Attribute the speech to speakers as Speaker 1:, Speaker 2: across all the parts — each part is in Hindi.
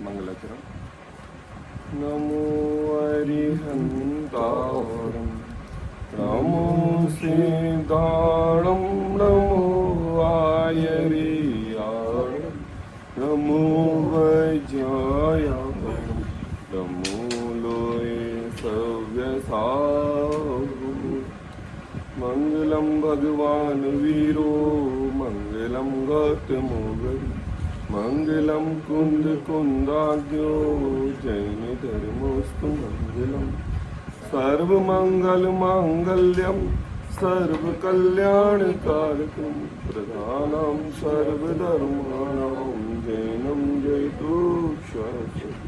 Speaker 1: मंगलाचरण। नमो अरिहंतारं नमो सिद्धाणं नमो आयरियाणं नमो वज्रायाणं नमो लोये सव्यसाहु। मंगलम भगवान वीरो मंगलम गौतमो मंगलम कुंद कुंदाग्यो जैन धर्मोस्तु मंगलम। सर्व मंगल मांगल्यम सर्व कल्याण कारकम प्रधानम सर्वधर्माणां जैनम जयतु शाश्वत।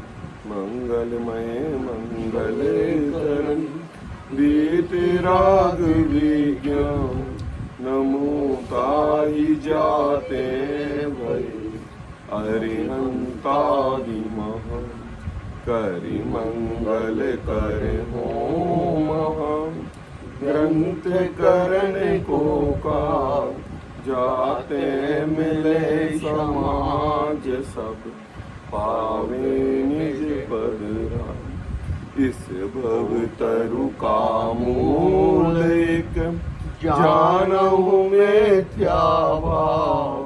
Speaker 1: मंगलमय मंगले तरन् वीतराग विज्ञान नमो ताहि जाते भय अरिहंतादि महा। करि मंगल कर हो महा ग्रंथ करने को का जाते मिले समाज सब पावे निज पद राम। इस भव तरु का मूल एक जानहु मिथ्या भाव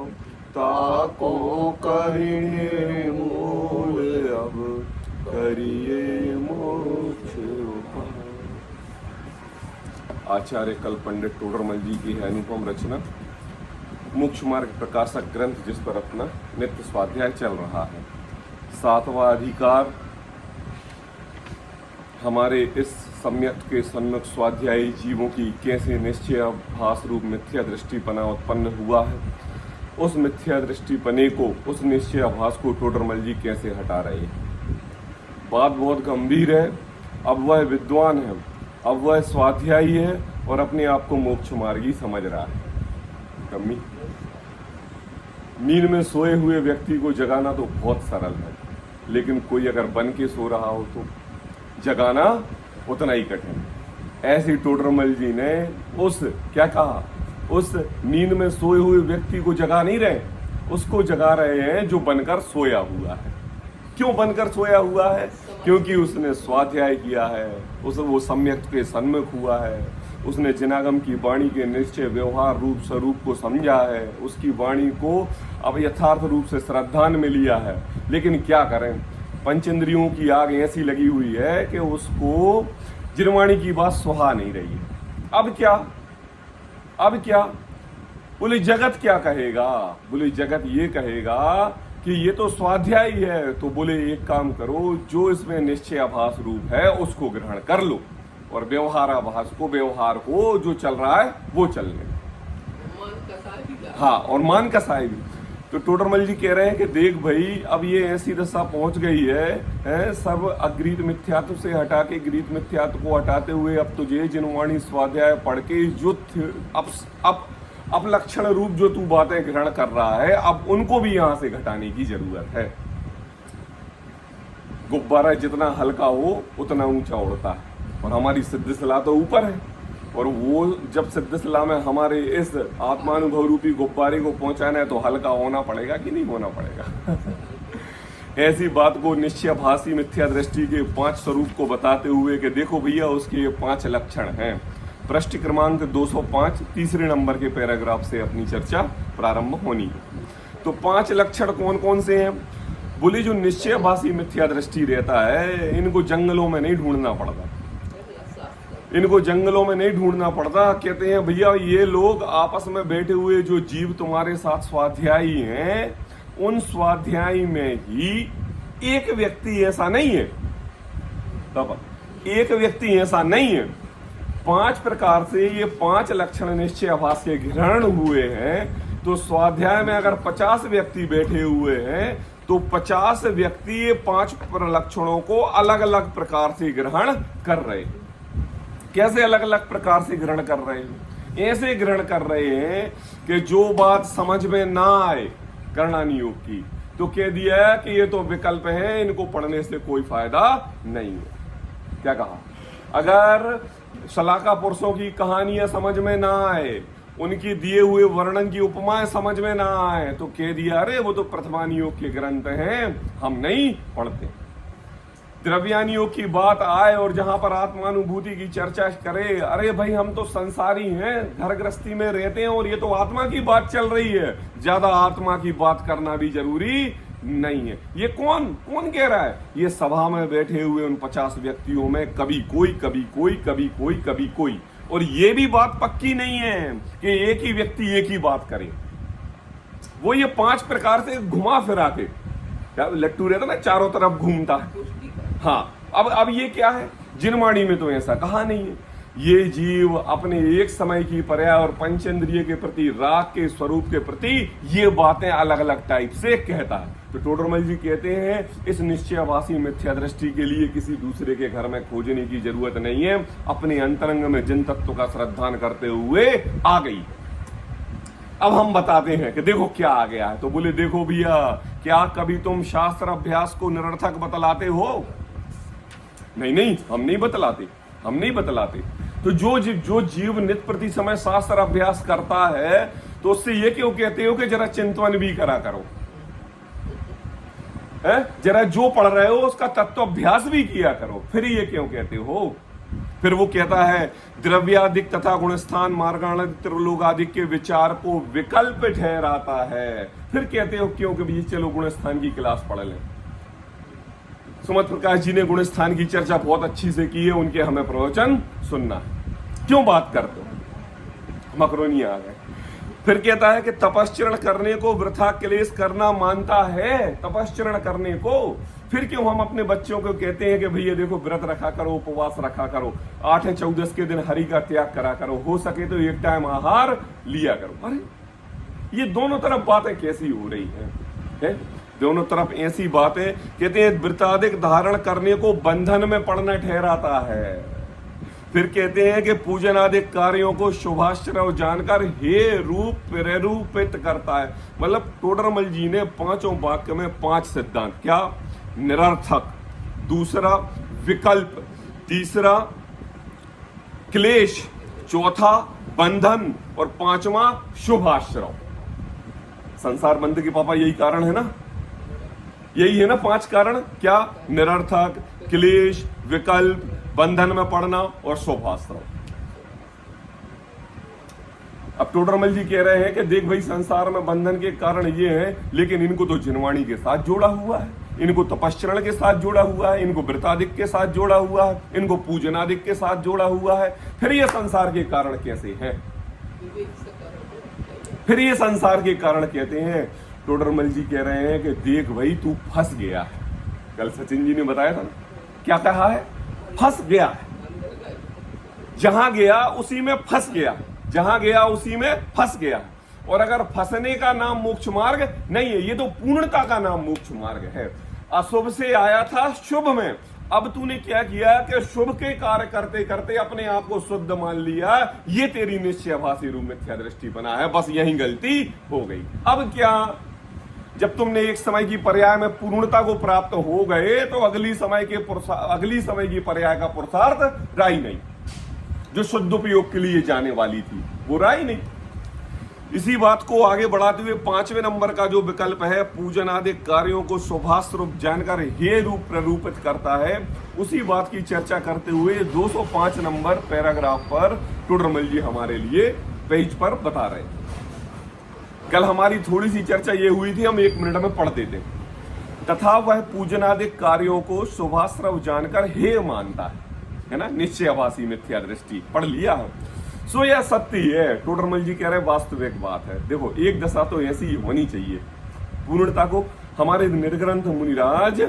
Speaker 1: ताको करिए मूल अब करिए मोक्ष उपाय। आचार्य कल पंडित टोडरमल जी की है अनुपम रचना मोक्ष मार्ग प्रकाशक ग्रंथ, जिस पर अपना नित्य स्वाध्याय चल रहा है। 7वां अधिकार हमारे इस सम्यक के सम्यक स्वाध्यायी जीवों की कैसे निश्चयाभास रूप मिथ्या दृष्टिपना उत्पन्न हुआ है, उस मिथ्या दृष्टिपने को, उस निश्चयाभास को टोडरमल जी कैसे हटा रहे हैं। बात बहुत गंभीर है। अब वह विद्वान है, अब वह स्वाध्यायी है और अपने आप को मोक्ष मार्गी समझ रहा है। कमी नींद में सोए हुए व्यक्ति को जगाना तो बहुत सरल है, लेकिन कोई अगर बन के सो रहा हो तो जगाना उतना ही कठिन है। ऐसे टोडरमल जी ने उस क्या कहा, उस नींद में सोए हुए व्यक्ति को जगा नहीं रहे, उसको जगा रहे हैं जो बनकर सोया हुआ है। क्यों बनकर सोया हुआ है? क्योंकि उसने स्वाध्याय किया है, वो सम्यक के सन्मुख हुआ है, उसने जिनागम की वाणी के निश्चय व्यवहार रूप स्वरूप को समझा है, उसकी वाणी को अब यथार्थ रूप से श्रद्धान में लिया है। लेकिन क्या करें, पंचेंद्रियों की आग ऐसी लगी हुई है कि उसको जिनवाणी की बात सुहा नहीं रही है। अब क्या बोले जगत क्या कहेगा? बोले जगत ये कहेगा कि ये तो स्वाध्याय है, तो बोले एक काम करो, जो इसमें निश्चयाभास रूप है उसको ग्रहण कर लो और व्यवहाराभास को, व्यवहार को जो चल रहा है वो चलने। हाँ, और मान कसाई भी। तो टोडरमल जी कह रहे हैं कि देख भाई, अब ये ऐसी दशा पहुंच गई है, सर्व अग्रीत मिथ्यात्व से हटा के गृहीत मिथ्यात्व को हटाते हुए अब तुझे जिनवाणी स्वाध्याय पढ़ के जो अपलक्षण रूप जो तू बातें ग्रहण कर रहा है, अब उनको भी यहां से घटाने की जरूरत है। गुब्बारा जितना हल्का हो उतना ऊंचा उड़ता है, और हमारी सिद्धशिला तो ऊपर है, और वो जब सिद्धशिला में हमारे इस आत्मानुभव रूपी गुब्बारे को पहुंचाना है तो हल्का होना पड़ेगा कि नहीं होना पड़ेगा। ऐसी बात को निश्चयाभासी मिथ्या दृष्टि के 5 स्वरूप को बताते हुए कि देखो भैया, उसके ये 5 लक्षण हैं। पृष्ठ क्रमांक 205 तीसरे नंबर के पैराग्राफ से अपनी चर्चा प्रारंभ होनी है। तो 5 लक्षण कौन कौन से हैं? बोले जो निश्चयाभासी मिथ्या दृष्टि रहता है, इनको जंगलों में नहीं ढूंढना पड़ता, इनको जंगलों में नहीं ढूंढना पड़ता। कहते हैं भैया, ये लोग आपस में बैठे हुए जो जीव तुम्हारे साथ स्वाध्यायी हैं, उन स्वाध्यायी में ही एक व्यक्ति ऐसा नहीं है, तब एक व्यक्ति ऐसा नहीं है। 5 प्रकार से ये 5 लक्षण निश्चयाभास के ग्रहण हुए हैं। तो स्वाध्याय में अगर 50 व्यक्ति बैठे हुए हैं तो 50 व्यक्ति ये 5 लक्षणों को अलग अलग प्रकार से ग्रहण कर रहे हैं। कैसे अलग अलग प्रकार से ग्रहण कर रहे हैं? ऐसे ग्रहण कर रहे हैं कि जो बात समझ में ना आए कर्णानी योग की, तो कह दिया कि ये तो विकल्प है, इनको पढ़ने से कोई फायदा नहीं है। क्या कहा? अगर शलाका पुरुषों की कहानियां समझ में ना आए उनकी दिए हुए वर्णन की उपमाएं समझ में ना आए तो कह दिया अरे वो तो प्रथमान योग के ग्रंथ हैं, हम नहीं पढ़ते। द्रव्यान योग की बात आए और जहां पर आत्मानुभूति की चर्चा करे, अरे भाई हम तो संसारी हैं, घर गृहस्थी में रहते हैं और ये तो आत्मा की बात चल रही है, ज्यादा आत्मा की बात करना भी जरूरी नहीं है। ये कौन कह रहा है? ये सभा में बैठे हुए उन 50 व्यक्तियों में कभी कोई, कभी कोई, कभी कोई, कभी कोई। और ये भी बात पक्की नहीं है कि एक ही व्यक्ति एक ही बात करे। वो ये 5 प्रकार से घुमा फिरा के, लट्टू रहता ना चारों तरफ घूमता है। हाँ, अब ये क्या है? जिनवाणी में तो ऐसा कहा नहीं है। ये जीव अपने एक समय की पर्याय और पंचेंद्रिय के प्रति, राग के स्वरूप के प्रति ये बातें अलग अलग टाइप से कहता है। तो टोडरमल जी कहते हैं इस निश्चयाभासी मिथ्या दृष्टि के लिए किसी दूसरे के घर में खोजने की जरूरत नहीं है, अपने अंतरंग में जिन तत्व का श्रद्धान करते हुए आ गई। अब हम बताते हैं कि देखो क्या आ गया है। तो बोले देखो भैया, क्या कभी तुम शास्त्र अभ्यास को निरर्थक बतलाते हो? नहीं, हम नहीं बतलाते। तो जो जीव नित्य प्रति समय शास्त्र अभ्यास करता है तो उससे ये क्यों कहते हो कि जरा चिंतन भी करा करो, जरा जो पढ़ रहे हो उसका तत्व अभ्यास भी किया करो, फिर ये क्यों कहते हो? फिर वो कहता है द्रव्यादिक तथा गुणस्थान मार्गाणादिक त्रिलोकादिक के विचार को विकल्प ठहराता है। फिर कहते हो क्यों कि भैया चलो गुणस्थान की क्लास पढ़ लें। सुमत प्रकाश जी ने गुणस्थान की चर्चा बहुत अच्छी से की है, उनके हमें प्रवचन सुनना है। क्यों बात करते हो? मकरोनी आ गए। फिर कहता है कि तपश्चरण करने को वृथा क्लेश करना मानता है, तपश्चरण करने को। फिर क्यों हम अपने बच्चों को कहते हैं कि भैया देखो व्रत रखा करो, उपवास रखा करो, 8-14 के दिन हरि का त्याग करा करो, हो सके तो एक टाइम आहार लिया करो। अरे ये दोनों तरफ बातें कैसी हो रही है? दोनों तरफ ऐसी बातें। कहते हैं व्रतादिक धारण करने को बंधन में पड़ना ठहराता है। फिर कहते हैं कि पूजन आदि कार्यों को शुभाश्रय जानकर हे रूप प्रेरूपित करता है। मतलब टोडरमल जी ने 5 वाक्य में 5 सिद्धांत, क्या? निरर्थक, दूसरा विकल्प, तीसरा क्लेश, चौथा बंधन और 5वां शुभाश्रय। संसार बंध के पापा यही कारण है ना, यही है ना 5 कारण, क्या? निरर्थक, क्लेश, विकल्प, बंधन में पड़ना और शुभाश्रय। अब टोडरमल जी कह रहे हैं कि देख भाई संसार में बंधन के कारण ये है, लेकिन इनको तो जिनवाणी के साथ जोड़ा हुआ है, इनको तपश्चरण के साथ जोड़ा हुआ है, इनको व्रतादिक के साथ जोड़ा हुआ है, इनको पूजनादिक के साथ जोड़ा हुआ है। फिर ये संसार के कारण कैसे है? फिर ये संसार के कारण कहते हैं, टोडरमल जी कह रहे हैं कि देख भाई तू फंस गया है। कल सचिन जी ने बताया था ना, क्या कहा है? फंस गया है। जहां गया उसी में फंस गया, जहां गया उसी में फंस गया। और अगर फंसने का नाम मोक्ष मार्ग नहीं है, ये तो पूर्णता का नाम मोक्ष मार्ग है। अशुभ से आया था शुभ में, अब तूने क्या किया कि शुभ के कार्य करते करते अपने आप को शुद्ध मान लिया। ये तेरी निश्चयाभासी रूप मिथ्या दृष्टि बना है, बस यही गलती हो गई। अब क्या? जब तुमने एक समय की पर्याय में पूर्णता को प्राप्त हो गए तो अगली समय की पर्याय का पुरुषार्थ रहा ही नहीं। जो शुद्ध उपयोग के लिए जाने वाली थी वो रहा ही नहीं। इसी बात को आगे बढ़ाते हुए 5वें नंबर का जो विकल्प है, पूजन आदि कार्यों को शुभास्वरूप जानकर हे रूप प्ररूपित करता है, उसी बात की चर्चा करते हुए 205 नंबर पैराग्राफ पर टोडरमल जी हमारे लिए पेज पर बता रहे हैं। कल हमारी थोड़ी सी चर्चा ये हुई थी, हम 1 मिनट में पढ़ देते। तथा वह पूजनादिक कार्यों को शुभाश्रव जानकर हे मानता है ना, निश्चयाभासी मिथ्या दृष्टि पढ़ लिया है। सो यह सत्य है, टोडरमल जी कह रहे वास्तविक बात है। देखो एक दशा तो ऐसी होनी चाहिए, पूर्णता को हमारे निर्ग्रंथ मुनिराज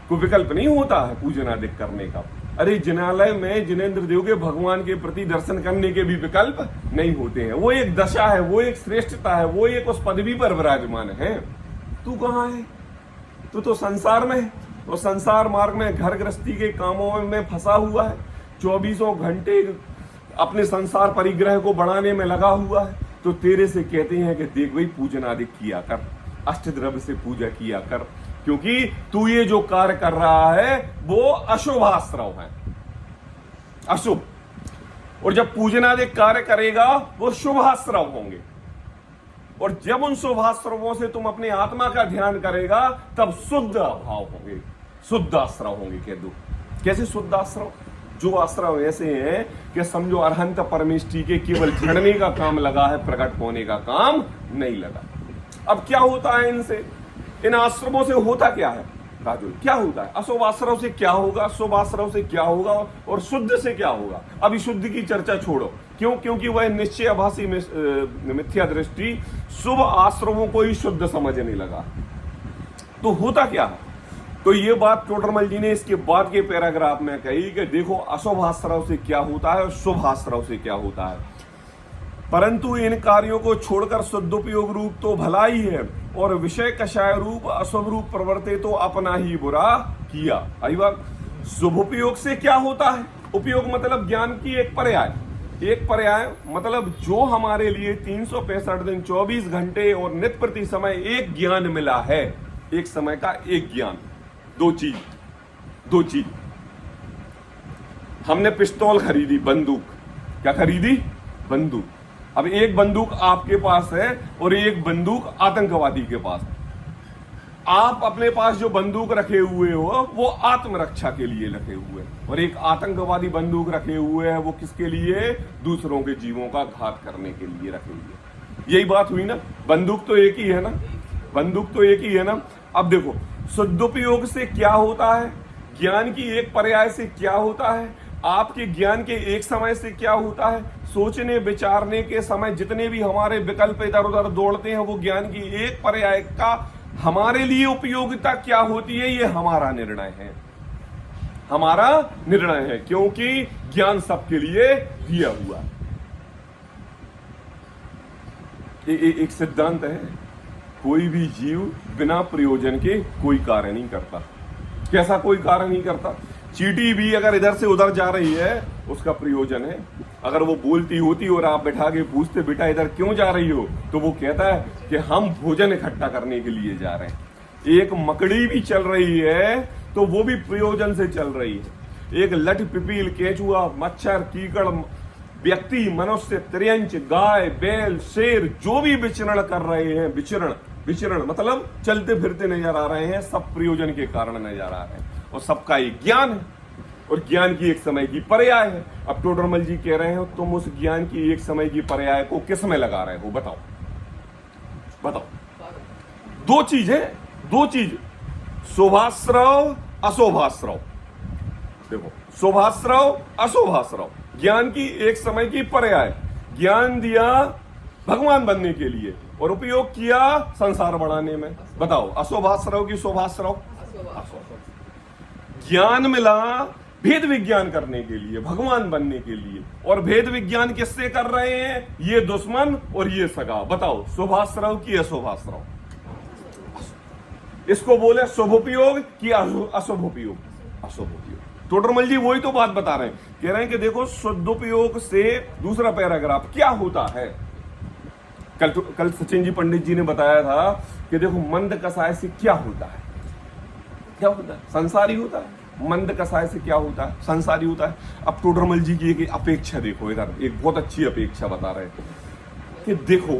Speaker 1: को विकल्प नहीं होता है पूजनादिक करने का। अरे जिनालय में जिनेन्द्र देव के भगवान के प्रति दर्शन करने के भी विकल्प नहीं होते हैं। वो एक दशा है, वो एक श्रेष्ठता है, वो एक उस पदवी पर विराजमान है। तू कहाँ है? तू तो संसार में है, और संसार मार्ग में घर गृहस्थी के कामों में फंसा हुआ है, 24 घंटे अपने संसार परिग्रह को बढ़ाने में लगा हुआ है। तो तेरे से कहते हैं कि देख भाई पूजन आदि किया कर, अष्टद्रव्य से पूजा किया कर, क्योंकि तू ये जो कार्य कर रहा है वो अशुभाश्रव है, अशुभ। और जब पूजनादि कार्य करेगा वो शुभाश्रव होंगे, और जब उन शुभाश्रवों से तुम अपने आत्मा का ध्यान करेगा तब शुद्ध भाव होंगे, शुद्ध आश्रव होंगे। कह दो कैसे शुद्ध आश्रव? जो आश्रव ऐसे हैं कि समझो अरहंत परमेष्टि के केवल झड़ने का काम लगा है, प्रकट होने का काम नहीं लगा। अब क्या होता है इनसे, इन आश्रमों से होता क्या है राजुल, क्या होता है? अशुभ आश्रव से क्या होगा, शुभ आश्रव से क्या होगा, और शुद्ध से क्या होगा? अभी शुद्ध की चर्चा छोड़ो, क्यों? क्योंकि वह निश्चय आभासी मिथ्या दृष्टि शुभ आश्रमों को ही शुद्ध समझने लगा। तो होता क्या है? तो ये बात टोडरमल जी ने इसके बाद के पैराग्राफ में कही कि देखो अशुभ आश्रव से क्या होता है और शुभ आश्रव से क्या होता है, परंतु इन कार्यों को छोड़कर शुद्धोपयोग रूप तो भला ही है, और विषय कषाय रूप अशुभ रूप प्रवर्ते तो अपना ही बुरा किया। आई बात। शुभोपयोग से क्या होता है? उपयोग मतलब ज्ञान की एक पर्याय, एक पर्याय मतलब जो हमारे लिए 365 दिन 24 घंटे और नित्य प्रति समय एक ज्ञान मिला है, एक समय का एक ज्ञान। दो चीज हमने पिस्तौल खरीदी, बंदूक, क्या खरीदी? बंदूक। अब एक बंदूक आपके पास है और एक बंदूक आतंकवादी के पास है। आप अपने पास जो बंदूक रखे हुए हो वो आत्मरक्षा के लिए रखे हुए हैं, और एक आतंकवादी बंदूक रखे हुए हैं, वो किसके लिए? दूसरों के जीवों का घात करने के लिए रखे हुए। यही बात हुई ना, बंदूक तो एक ही है ना, बंदूक तो एक ही है ना। अब देखो शुद्धोपयोग से क्या होता है, ज्ञान की एक पर्याय से क्या होता है, आपके ज्ञान के एक समय से क्या होता है, सोचने विचारने के समय जितने भी हमारे विकल्प इधर उधर दौड़ते हैं वो ज्ञान की एक पर्याय का हमारे लिए उपयोगिता क्या होती है, ये हमारा निर्णय है, हमारा निर्णय है, क्योंकि ज्ञान सबके लिए दिया हुआ है। एक सिद्धांत है, कोई भी जीव बिना प्रयोजन के कोई कार्य नहीं करता। कैसा कोई कार्य नहीं करता? चींटी भी अगर इधर से उधर जा रही है उसका प्रयोजन है। अगर वो बोलती होती और आप बैठा के पूछते बेटा इधर क्यों जा रही हो, तो वो कहता है कि हम भोजन इकट्ठा करने के लिए जा रहे हैं। एक मकड़ी भी चल रही है तो वो भी प्रयोजन से चल रही है। एक लठ, पिपील, केंचुआ, मच्छर, कीकड़, व्यक्ति, मनुष्य, त्रियंच, गाय, बैल, शेर जो भी विचरण कर रहे हैं, विचरण मतलब चलते फिरते नजर आ रहे हैं, सब प्रयोजन के कारण नजर आ रहे हैं, और सबका एक ज्ञान है, और ज्ञान की एक समय की पर्याय है। अब टोडरमल जी कह रहे हो तुम उस ज्ञान की एक समय की पर्याय को किस में लगा रहे हो? बताओ। दो चीज, शुभाश्रव अशुभाश्रव। देखो शुभाश्रव अशुभाश्रव, ज्ञान की एक समय की पर्याय। ज्ञान दिया भगवान बनने के लिए और उपयोग किया संसार बढ़ाने में। बताओ अशुभाश्रव की शुभाश्रव? ज्ञान मिला भेद विज्ञान करने के लिए, भगवान बनने के लिए, और भेद विज्ञान किससे कर रहे हैं? ये दुश्मन और ये सगा। बताओ शुभाश्रव की अशुभाश्रव? इसको बोले शुभोपयोग कि अशुभोपयोग? अशुभोपयोग। टोडरमल जी वही तो बात बता रहे हैं, कह रहे हैं कि देखो शुद्धोपयोग से, दूसरा पैराग्राफ, क्या होता है। कल सचिन जी पंडित जी ने बताया था कि देखो मंद कसाय से क्या होता है, क्या होता है? संसारी होता है। मंद कसाय से क्या होता है? संसारी होता है। अब टोडरमल जी की एक अपेक्षा देखो, इधर एक बहुत अच्छी अपेक्षा बता रहे थे कि देखो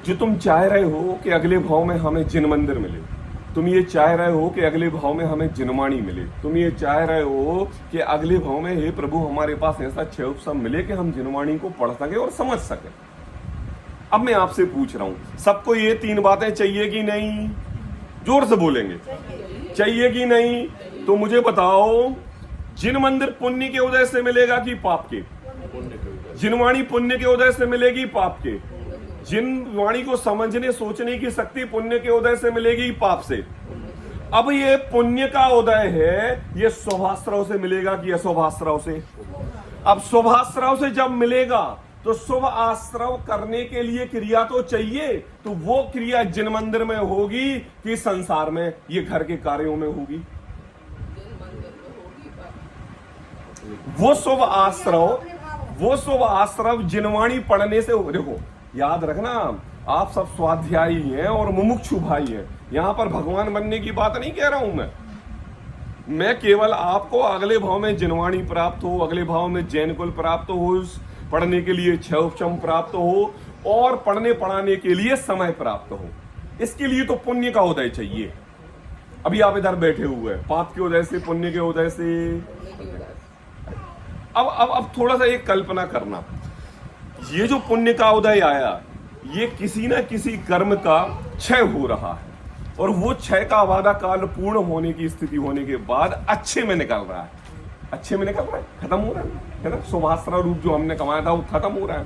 Speaker 1: जो तुम चाह रहे हो कि अगले भाव में हमें जिन मंदिर मिले, तुम ये चाह रहे हो कि अगले भाव में हमें जिनवाणी मिले, तुम ये चाह रहे हो कि अगले भाव में हे प्रभु हमारे पास ऐसा छह उपसम मिले कि हम जिनवाणी को पढ़ सके और समझ सके। अब मैं आपसे पूछ रहा हूं, सबको ये तीन बातें चाहिए कि नहीं? जोर से बोलेंगे, चाहिए कि नहीं? तो मुझे बताओ जिन मंदिर पुण्य के उदय से मिलेगा कि पाप के? जिनवाणी पुण्य के उदय से मिलेगी पाप के? जिन वाणी को समझने सोचने की शक्ति पुण्य के उदय से मिलेगी पाप से? अब ये पुण्य का उदय है, ये शुभाश्रव से मिलेगा कि अशुभाश्रव से? अब शुभाश्रव से जब मिलेगा तो शुभ आश्रव करने के लिए क्रिया तो चाहिए, तो वो क्रिया जिन मंदिर में होगी कि संसार में, ये घर के कार्यों में होगी? वो शुभ आश्रव जिनवाणी पढ़ने से हो। देखो याद रखना, आप सब स्वाध्यायी हैं और मुमुक्षु भाई हैं, यहां पर भगवान बनने की बात नहीं कह रहा हूं मैं, मैं केवल आपको अगले भाव में जिनवाणी प्राप्त हो, अगले भाव में जैन कुल प्राप्त हो, पढ़ने के लिए क्षय उपशम प्राप्त हो और पढ़ने पढ़ाने के लिए समय प्राप्त हो। इसके लिए तो पुण्य का उदय चाहिए। अभी आप इधर बैठे हुए हैं, पाप के उदय से, पुण्य के उदय से। अब थोड़ा सा एक कल्पना करना, ये जो पुण्य का उदय आया, ये किसी ना किसी कर्म का क्षय हो रहा है और वो क्षय का वादा काल पूर्ण होने की स्थिति होने के बाद अच्छे में निकल रहा है, अच्छे में निकल रहा है, खत्म हो रहा है ना। शुभास्त्र रूप जो हमने कमाया था वो खत्म हो रहा है।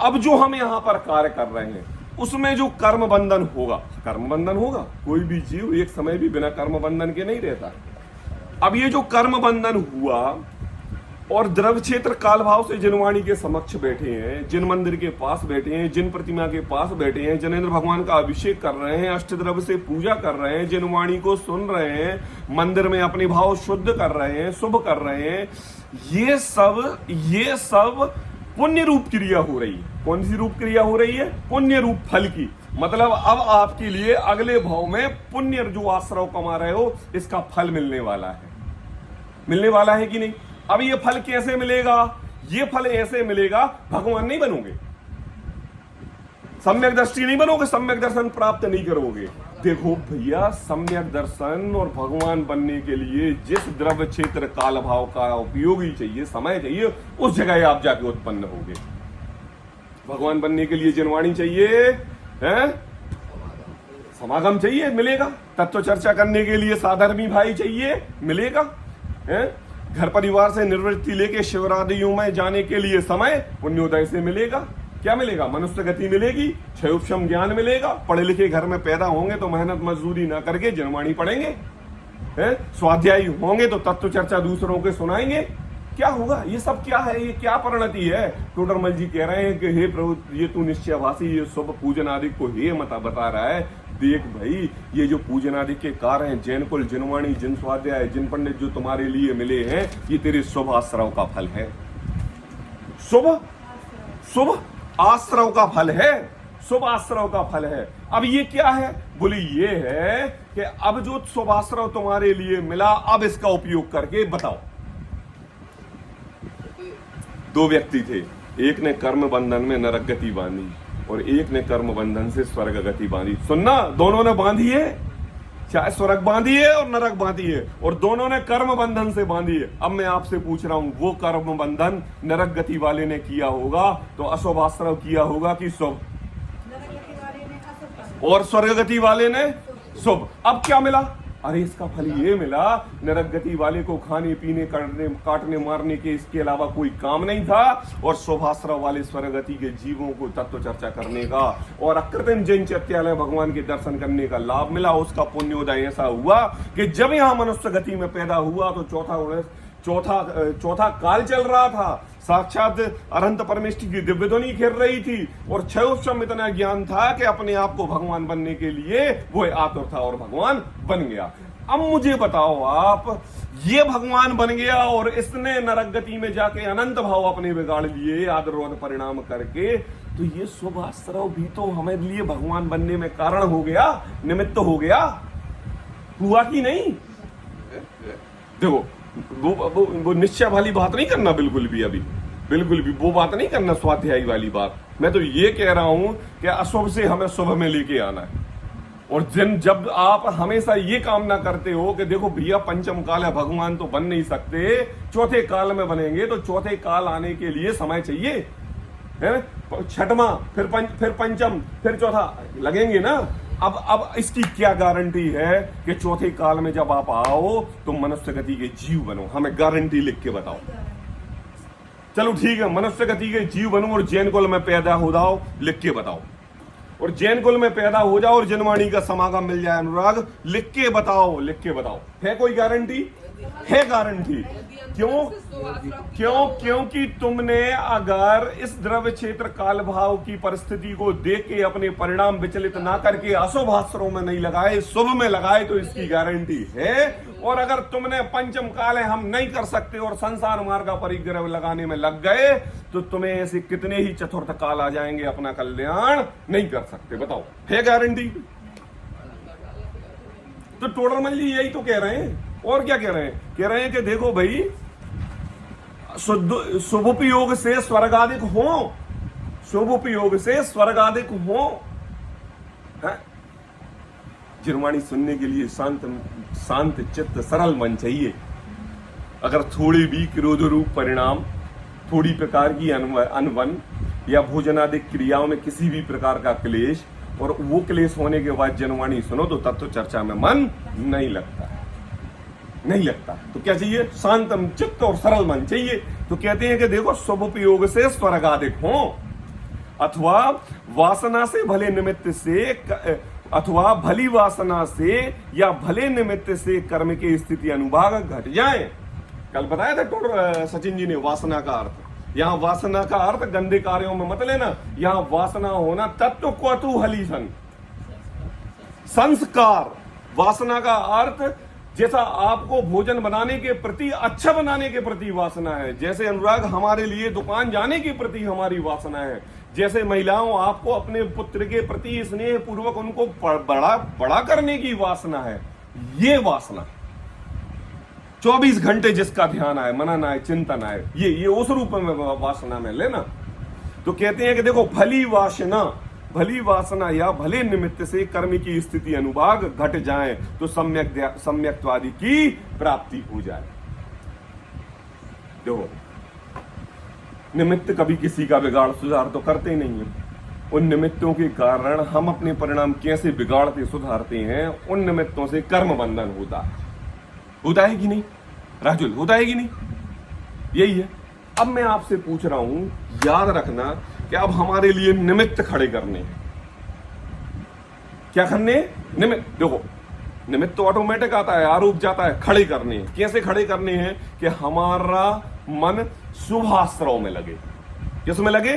Speaker 1: अब जो हम यहाँ पर कार्य कर रहे हैं उसमें जो कर्म बंधन होगा, कर्म बंधन होगा, कोई भी जीव एक समय भी बिना कर्म बंधन के नहीं रहता। अब ये जो कर्म बंधन हुआ और द्रव्य क्षेत्र काल भाव से जिनवाणी के समक्ष बैठे हैं, जिन मंदिर के पास बैठे हैं, जिन प्रतिमा के पास बैठे हैं, जिनेंद्र भगवान का अभिषेक कर रहे हैं, अष्टद्रव्य से पूजा कर रहे हैं, जिनवाणी को सुन रहे हैं, मंदिर में अपने भाव शुद्ध कर रहे हैं, शुभ कर रहे हैं, ये सब पुण्य रूप क्रिया हो रही है। कौन सी रूप क्रिया हो रही है? पुण्य रूप फल की। मतलब अब आपके लिए अगले भाव में पुण्य जो आश्रव कमा रहे हो इसका फल मिलने वाला है, मिलने वाला है कि नहीं। अब ये फल कैसे मिलेगा? ये फल ऐसे मिलेगा, भगवान नहीं बनोगे, सम्यक दृष्टि नहीं बनोगे, सम्यक दर्शन प्राप्त नहीं करोगे। देखो भैया, सम्यक दर्शन और भगवान बनने के लिए जिस द्रव्य क्षेत्र काल भाव का उपयोग ही चाहिए, समय चाहिए, उस जगह आप जाके उत्पन्न होगे। भगवान बनने के लिए जिनवाणी चाहिए, है समागम चाहिए, मिलेगा। तत्व चर्चा करने के लिए साधर्मी भाई चाहिए, मिलेगा। है घर परिवार से निवृत्ति लेके शिवरात्रियों में जाने के लिए समय पुण्योदय से मिलेगा। क्या मिलेगा? मनुष्य गति मिलेगी, क्षय उपशम ज्ञान मिलेगा। पढ़े लिखे घर में पैदा होंगे तो मेहनत मजदूरी ना करके जिनवाणी पढ़ेंगे, स्वाध्यायी होंगे तो तत्व चर्चा दूसरों के सुनाएंगे। क्या होगा? ये सब क्या है? ये क्या परिणति है? टोडरमल जी कह रहे हैं कि हे प्रभु, ये तू निश्चयभाषी, ये सब पूजन आदि को हे मता बता रहा है। देख भाई, ये जो पूजन आदि के कार्य हैं, जैन कुल, जिनवाणी, जिन स्वाध्याय, जिन पंडित जो तुम्हारे लिए मिले हैं, ये तेरे शुभ आश्रव का फल है। शुभ आश्रव का फल है, शुभ आश्रव का फल है। अब ये क्या है? बोले ये है कि अब जो शुभ आश्रव तुम्हारे लिए मिला, अब इसका उपयोग करके बताओ। दो व्यक्ति थे, एक ने कर्म बंधन में नरक गति बांधी और एक ने कर्म बंधन से स्वर्ग गति बांधी। सुनना, दोनों ने बांधी है, चाहे स्वर्ग बांधी है और नरक बांधी है, और दोनों ने कर्म बंधन से बांधी है। अब मैं आपसे पूछ रहा हूं, वो कर्म बंधन नरक गति वाले ने किया होगा तो अशुभ आश्रव किया होगा कि शुभ? और स्वर्ग गति वाले ने शुभ। अब क्या मिला? अरे इसका फल ये मिला, नरक गति वाले को खाने पीने काटने मारने के इसके अलावा कोई काम नहीं था, और शुभाश्रव वाले स्वर्गति के जीवों को तत्व चर्चा करने का और अकृत्रिम जैन चैत्यालय भगवान के दर्शन करने का लाभ मिला। उसका पुण्योदय ऐसा हुआ कि जब यहाँ मनुष्य गति में पैदा हुआ तो चौथा काल चल रहा था, साक्षात अनंत परमेष्टि की दिव्य ध्वनि खेल रही थी, और क्षय उपशम इतना ज्ञान था कि अपने आप को भगवान बनने के लिए वो आतुर था और भगवान बन गया। अब मुझे बताओ आप, ये भगवान बन गया और इसने नरक गति में जाके अनंत भाव अपने बिगाड़ लिए आदररोध परिणाम करके, तो ये शुभ आश्रव भी तो हमारे लिए भगवान बनने में कारण हो गया, निमित्त हो गया, हुआ कि नहीं? देखो, वो निश्चय वाली बात नहीं करना, बिल्कुल भी वो बात नहीं करना, स्वाध्यायी वाली बात। मैं तो ये कह रहा हूं कि अशुभ से हमें शुभ में लेके आना है। और जब आप हमेशा ये कामना करते हो कि देखो भैया, पंचम काल है, भगवान तो बन नहीं सकते, चौथे काल में बनेंगे, तो चौथे काल आने के लिए समय चाहिए, है? छठवां, फिर पंचम, फिर चौथा लगेंगे ना। अब इसकी क्या गारंटी है कि चौथे काल में जब आप आओ तो मनुष्य गति के जीव बनो? हमें गारंटी लिख के बताओ। चलो ठीक है, मनुष्य गति के जीव बनो और जैन कुल में पैदा हो जाओ, लिख के बताओ। और जैन कुल में पैदा हो जाओ और जिनवाणी का समागम मिल जाए, अनुराग, लिख के बताओ। है कोई गारंटी? है गारंटी। क्योंकि तुमने अगर इस द्रव्य क्षेत्र काल भाव की परिस्थिति को देख के अपने परिणाम विचलित ना करके अशुभ आश्रव में नहीं लगाए, शुभ में लगाए, तो इसकी गारंटी है। और अगर तुमने पंचम काल है, हम नहीं कर सकते, और संसार मार्ग का परिग्रह लगाने में लग गए, तो तुम्हें ऐसे कितने ही चतुर्थ काल आ जाएंगे, अपना कल्याण नहीं कर सकते। बताओ, है गारंटी? तो टोडरमल जी यही तो कह रहे हैं और क्या कह रहे हैं? कह रहे हैं कि देखो भाई, शुभोपयोग से स्वर्गाधिक हो, शुभोपयोग से स्वर्गाधिक हो। जिनवाणी सुनने के लिए शांत चित्त सरल मन चाहिए। अगर थोड़ी भी क्रोध रूप परिणाम, थोड़ी प्रकार की अनबन या भोजनादि क्रियाओं में किसी भी प्रकार का क्लेश, और वो क्लेश होने के बाद जनवाणी सुनो तो तत्व चर्चा में मन नहीं लगता, नहीं लगता। तो क्या चाहिए? शांतम चित्त और सरल मन चाहिए। तो कहते हैं कि देखो, शुभोपयोग से स्वर्गाधिक हो, अथवा वासना से भले निमित्त से, अथवा भली वासना से या भले निमित्त से कर्म की स्थिति अनुभाग घट जाए। कल बताया था सचिन जी ने वासना का अर्थ। यहाँ वासना का अर्थ गंदे कार्यों में मत लेना, यहाँ वासना होना तत्व कौतूहली संस्कार। वासना का अर्थ जैसा आपको भोजन बनाने के प्रति, अच्छा बनाने के प्रति वासना है, जैसे अनुराग हमारे लिए दुकान जाने के प्रति हमारी वासना है, जैसे महिलाओं आपको अपने पुत्र के प्रति स्नेह पूर्वक उनको बड़ा करने की वासना है। ये वासना 24 घंटे जिसका ध्यान आए, मनन आए, चिंतन आए, ये उस रूप में वासना में लेना। तो कहते हैं कि देखो, भली वासना या भले निमित्त से कर्म की स्थिति अनुभाग घट जाए तो सम्यक्त्वादि की प्राप्ति हो जाए। देखो, निमित्त कभी किसी का बिगाड़ सुधार तो करते नहीं है। उन निमित्तों के कारण हम अपने परिणाम कैसे बिगाड़ते सुधारते हैं, उन निमित्तों से कर्म बंधन होता है कि नहीं राजुल? होता है कि नहीं? यही है। अब मैं आपसे पूछ रहा हूं, याद रखना कि अब हमारे लिए निमित्त खड़े करने हैं। क्या करने? निमित्त। देखो, निमित्त तो ऑटोमेटिक आता है, आरोप जाता है, खड़े करने हैं। कैसे खड़े करने हैं? कि हमारा मन शुभाश्रव में लगे। किस में लगे?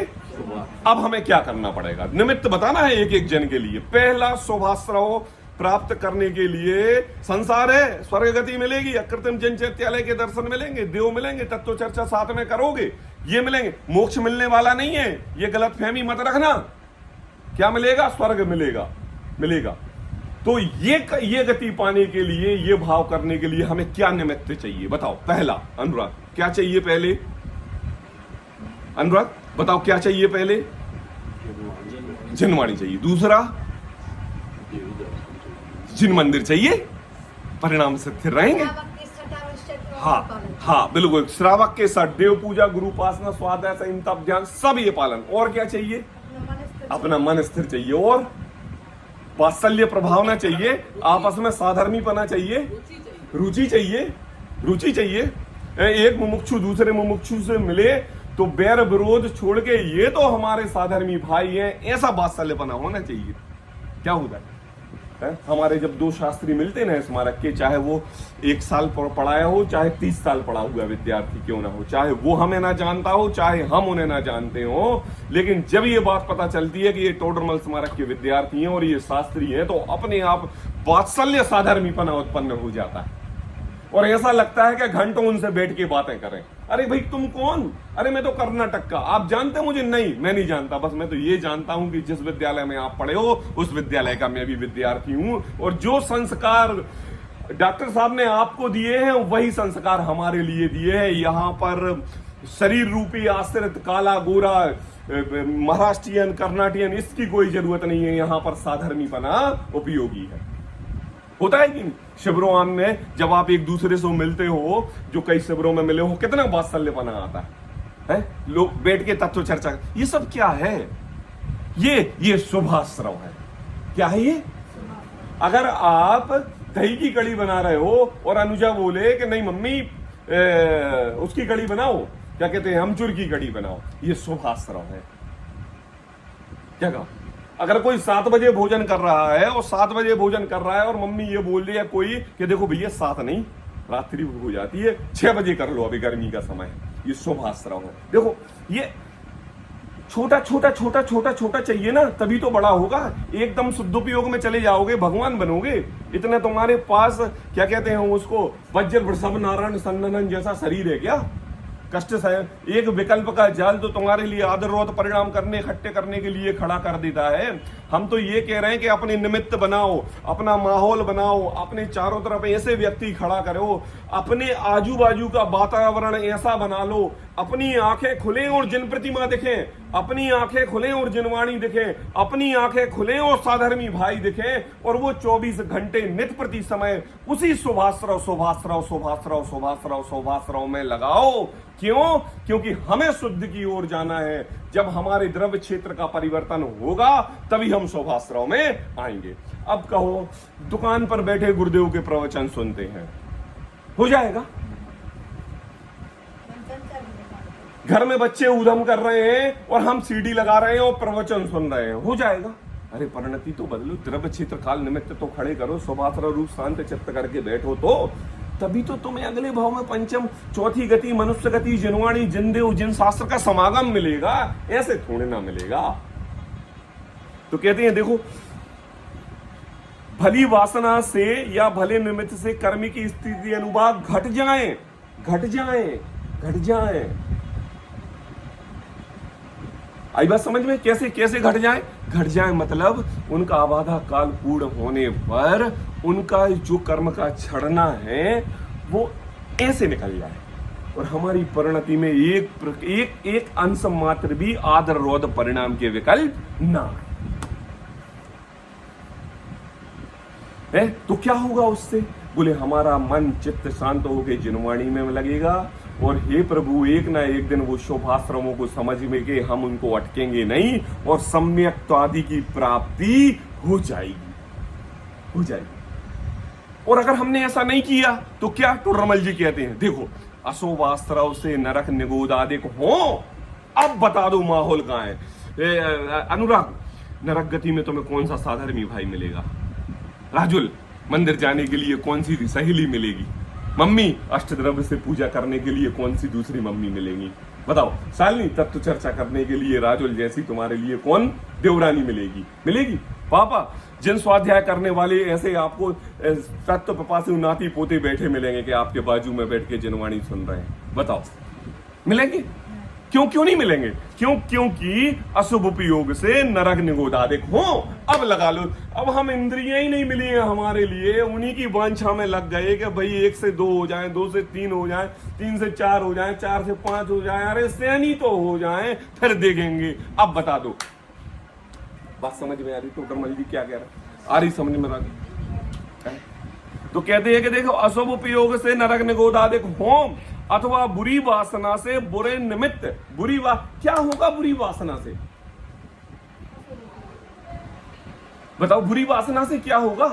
Speaker 1: अब हमें क्या करना पड़ेगा? निमित्त बताना है एक एक जन के लिए। पहला, शुभाश्रव प्राप्त करने के लिए संसार है, स्वर्ग गति मिलेगी, अकृत्रिम जन चैत्यालय के दर्शन मिलेंगे, देव मिलेंगे, तत्व चर्चा साथ में करोगे, ये मिलेंगे। मोक्ष मिलने वाला नहीं है, ये गलत फहमी मत रखना। क्या मिलेगा? स्वर्ग मिलेगा। तो ये गति पाने के लिए, ये भाव करने के लिए हमें क्या निमित्त चाहिए? बताओ। पहला, अनुराग क्या चाहिए पहले? अनुराग बताओ क्या चाहिए पहले? जिनवाणी चाहिए। दूसरा, जिन मंदिर चाहिए, परिणाम से स्थिर रहेंगे। हाँ बिल्कुल। श्रावक के साथ देव पूजा, गुरु उपासना, स्वाध्याय, संयम, तप, ध्यान, सब ये पालन। और क्या चाहिए? अपना मन स्थिर चाहिए, और वात्सल्य प्रभावना चाहिए, आपस में साधर्मीपना चाहिए, रुचि चाहिए। एक मुमुक्षु दूसरे मुमुक्षु से मिले तो बैर विरोध छोड़ के ये तो हमारे साधर्मी भाई हैं, ऐसा वात्सल्यपना होना चाहिए। क्या होता है? हमारे जब दो शास्त्री मिलते ना स्मारक के, चाहे वो 1 साल पढ़ाया हो, चाहे 30 साल पढ़ा हुआ विद्यार्थी क्यों ना हो, चाहे वो हमें ना जानता हो, चाहे हम उन्हें ना जानते हो, लेकिन जब ये बात पता चलती है कि ये टोडरमल स्मारक के विद्यार्थी हैं और ये शास्त्री हैं, तो अपने आप वात्सल्य साधर्मीपना उत्पन्न हो जाता है और ऐसा लगता है कि घंटों उनसे बैठ के बातें करें। अरे भाई तुम कौन? अरे मैं तो कर्नाटक का। आप जानते मुझे? नहीं, मैं नहीं जानता। बस मैं तो ये जानता हूं कि जिस विद्यालय में आप पढ़े हो उस विद्यालय का मैं भी विद्यार्थी हूं, और जो संस्कार डॉक्टर साहब ने आपको दिए हैं वही संस्कार हमारे लिए दिए हैं। यहाँ पर शरीर रूपी आश्रित काला गोरा महाराष्ट्रियन कर्नाटियन इसकी कोई जरूरत नहीं है। यहाँ पर साधर्मीपना उपयोगी है। होता है कि नहीं? शिविरों में जब आप एक दूसरे से मिलते हो, जो कई शिविरों में मिले हो, कितना वात्सल्यपना आता है? लोग बैठ के तत्व चर्चा, ये सब क्या है? ये शुभाश्रव है। क्या है ये? अगर आप दही की कड़ी बना रहे हो और अनुजा बोले कि नहीं मम्मी उसकी कड़ी बनाओ, क्या कहते हैं, अमचूर की कड़ी बनाओ, ये शुभाश्रव है। क्या कहा? अगर कोई 7 बजे भोजन कर रहा है और 7 बजे भोजन कर रहा है और मम्मी ये बोल रही है कोई कि देखो भैया 7 नहीं, रात्रि हो जाती है, 6 बजे कर लो, अभी गर्मी का समय है, ये शुभाश्रव है। देखो ये छोटा छोटा चाहिए ना, तभी तो बड़ा होगा। एकदम शुद्धोपयोग में चले जाओगे, भगवान बनोगे। इतना तुम्हारे पास क्या कहते हैं उसको, वज्र वृषभ नारायण सन्नन जैसा शरीर है क्या? कष्ट से एक विकल्प का जाल तो तुम्हारे लिए आदररोध परिणाम करने, इकट्ठे करने के लिए खड़ा कर देता है। हम तो ये कह रहे हैं कि अपने निमित्त बनाओ, अपना माहौल बनाओ, अपने चारों तरफ ऐसे व्यक्ति खड़ा करो, अपने आजू बाजू का वातावरण ऐसा बना लो, अपनी आंखें खुलें और जिन प्रतिमा दिखें, अपनी आंखें खुलें और जिनवाणी दिखें, अपनी आंखें खुलें और साधर्मी भाई दिखें, और वो 24 घंटे नित प्रति समय उसी सुभाश्रव सुभाश्रव सुभाश्रव सुभाश्रव सुभाश्रव में लगाओ। क्यों? क्योंकि हमें शुद्ध की ओर जाना है। जब हमारे द्रव्य क्षेत्र का परिवर्तन होगा तभी हम शोभाश्रव में आएंगे। अब कहो, दुकान पर बैठे गुरुदेव के प्रवचन सुनते हैं, हो जाएगा? घर में बच्चे ऊधम कर रहे हैं और हम सीडी लगा रहे हैं और प्रवचन सुन रहे हैं, हो जाएगा? अरे परिणति तो बदलो, द्रव्य क्षेत्र काल निमित्त तो खड़े करो, शोभाश्रव रूप शांत चित्त करके बैठो, तो तभी तो तुम्हें अगले भाव में पंचम चौथी गति मनुष्य गति जिनवाणी जिनदेव जिन शास्त्र का समागम मिलेगा, ऐसे थोड़े ना मिलेगा। तो कहते हैं देखो, भली वासना से या भले निमित्त से कर्म की स्थिति अनुभाग घट जाए, घट जाए, घट जाए। आई बात समझ में? कैसे कैसे घट जाए? घट जाए मतलब उनका आबाधा काल पूर्ण होने पर उनका जो कर्म का छड़ना है वो ऐसे निकल जाए, और हमारी परिणति में एक अंश मात्र भी आदर रोध परिणाम के विकल्प ना है। तो क्या होगा उससे? बोले हमारा मन चित्त शांत होकर जिनवाणी में लगेगा, और हे प्रभु एक ना एक दिन वो शोभाश्रमों को समझ में के हम उनको अटकेंगे नहीं, और सम्यक आदि की प्राप्ति हो जाएगी, हो जाएगी। और अगर हमने ऐसा नहीं किया तो क्या? तो रमल जी कहते हैं देखो, अशोभाश्रव से नरक निगोदादिक हो। अब बता दो माहौल कहां है? अनुराग, नरक गति में तुम्हें कौन सा साधर्मी भाई मिलेगा? राजुल, मंदिर जाने के लिए कौन सी सहेली मिलेगी? मम्मी, अष्टद्रव्य से पूजा करने के लिए कौन सी दूसरी मम्मी मिलेंगी? बताओ। शालिनी, तत्व चर्चा करने के लिए राजुल जैसी तुम्हारे लिए कौन देवरानी मिलेगी? मिलेगी? पापा, जिन स्वाध्याय करने वाले ऐसे आपको तत्व पिपासु नाती पोते बैठे मिलेंगे कि आपके बाजू में बैठ के जिनवाणी सुन रहे हैं, बताओ मिलेंगे? क्यों क्यों नहीं मिलेंगे? क्यों? क्योंकि अशुभ उपयोग से नरक निगोदादिक हो। अब लगा लो, अब हम इंद्रियां ही नहीं मिली है हमारे लिए, उन्हीं की वांछा में लग गए कि भाई 1 से 2 हो जाए, 2 से 3 हो जाए, 3 से 4 हो जाए, 4 से 5 हो जाए, अरे सैनी तो हो जाए, फिर देखेंगे। अब बता दो, बात समझ में आ रही? तो डरमल जी क्या कह रहा? आ रही समझ में? आ रही? तो कहते हैं कि देखो, अशुभ उपयोग से नरक निगोदादिक होम, अथवा बुरी वासना से बुरे निमित्त। क्या होगा बुरी वासना से? बताओ, बुरी वासना से क्या होगा?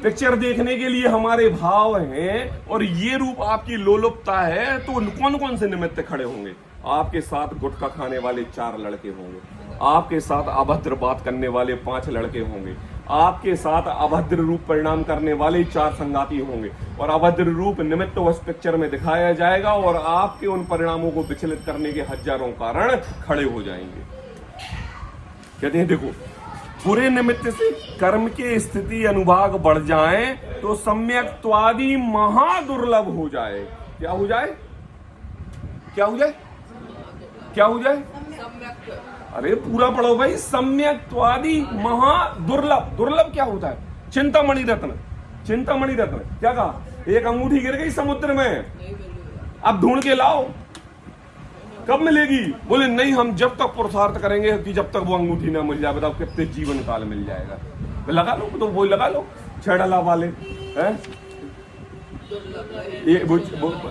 Speaker 1: पिक्चर देखने के लिए हमारे भाव हैं और ये रूप आपकी लोलुपता है, तो कौन कौन से निमित्त खड़े होंगे? आपके साथ गुटखा खाने वाले 4 लड़के होंगे, आपके साथ अभद्र बात करने वाले 5 लड़के होंगे, आपके साथ अभद्र रूप परिणाम करने वाले 4 संगाती होंगे, और अभद्र रूप निमित्त उस पिक्चर में दिखाया जाएगा, और आपके उन परिणामों को विचलित करने के हजारों कारण खड़े हो जाएंगे। कहते हैं देखो, बुरे निमित्त से कर्म के स्थिति अनुभाग बढ़ जाए तो सम्यक्त्वादि महादुर्लभ हो जाए। क्या हो जाए? क्या हो जाए? क्या हो जाए? अरे पूरा पढ़ो भाई। सम्यक्त्वादि महादुर्लभ। दुर्लभ क्या होता है? चिंतामणि रत्न। चिंतामणि रत्न क्या कहा? एक अंगूठी गिर गई समुद्र में, अब ढूंढ के लाओ। कब मिलेगी? बोले नहीं, हम जब तक पुरुषार्थ करेंगे कि जब तक वो अंगूठी ना मिल जाए। बताओ कितने जीवन काल मिल जाएगा? लगा लो, तो वो लगा लो। छेड़ला वाले हैं, ये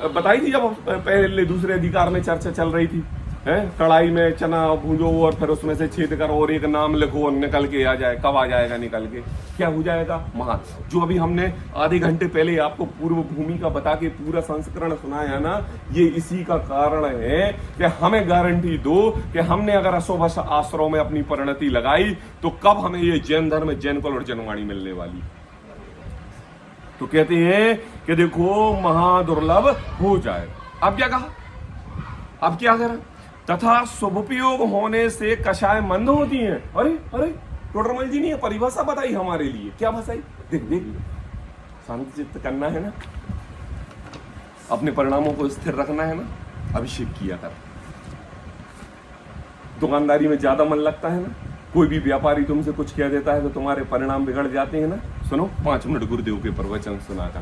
Speaker 1: बताई थी जब पहले दूसरे अधिकार में चर्चा चल रही थी, है कढ़ाई में चना भूंजो और फिर उसमें से छेद करो और एक नाम लिखो और निकल के आ जाए। कब आ जाएगा निकल के? क्या हो जाएगा? महान। जो अभी हमने आधे घंटे पहले आपको पूर्व भूमि का बता के पूरा संस्करण सुनाया ना, ये इसी का कारण है कि हमें गारंटी दो कि हमने अगर अशुभ आश्रम में अपनी परिणति लगाई तो कब हमें ये जैन धर्म, जैन कुल और जनवाणी मिलने वाली। तो कहते हैं कि देखो महादुर्लभ हो जाए। अब क्या कहा? अब क्या करा? तथा शुभोपयोग होने से कषाय मंद होती हैं। अरे अरे टोडरमल जी ने परिभाषा बताई हमारे लिए। क्या भाषाई? देख देख, शांति चित्त करना है ना, अपने परिणामों को स्थिर रखना है ना, अभिषेक किया कर। दुकानदारी में ज्यादा मन लगता है ना, कोई भी व्यापारी तुमसे कुछ कह देता है तो तुम्हारे परिणाम बिगड़ जाते हैं ना। सुनो 5 मिनट गुरुदेव के प्रवचन सुनाकर,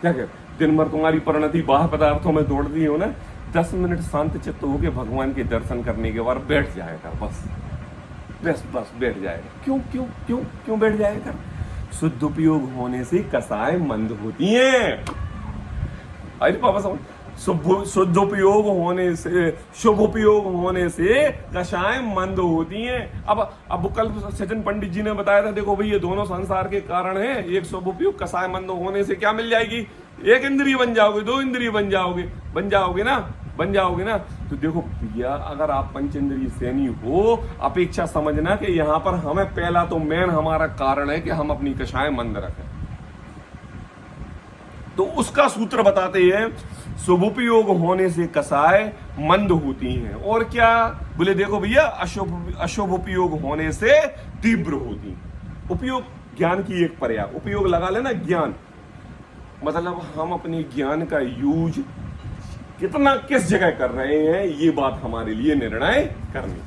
Speaker 1: क्या कहते, दिन भर तुम्हारी परिणति बाह्य पदार्थों में दौड़ती हो ना, 10 मिनट शांत चित्त होकर भगवान के दर्शन करने के बाद बैठ जाएगा, बस बैठ जाएगा। क्यों क्यों क्यों क्यों बैठ जाएगा? शुद्ध उपयोग होने से कसाय मंद होती हैं। अरे पापा समझ, शुद्ध उपयोग होने से, शुभ उपयोग होने से कषाय मंद होती हैं। अब कल सचिन पंडित जी ने बताया था, देखो भाई ये दोनों संसार के कारण हैं। एक शुभ उपयोग कषाय मंद होने से क्या मिल जाएगी? एक इंद्रिय बन जाओगे, 2 इंद्रिय बन जाओगे ना। तो देखो भैया, अगर आप पंचेंद्रिय सैनी हो, अपेक्षा समझना कि यहाँ पर हमें पहला तो मेन हमारा कारण है कि हम अपनी कषाय मंद रखें। तो उसका सूत्र बताते हैं, शुभोपयोग होने से कसाय मंद होती हैं। और क्या बोले? देखो भैया, अशुभ उपयोग होने से तीव्र होती हैं। उपयोग ज्ञान की एक पर्याय, उपयोग लगा लेना ज्ञान, मतलब हम अपने ज्ञान का यूज कितना किस जगह कर रहे हैं, ये बात हमारे लिए निर्णय करनी।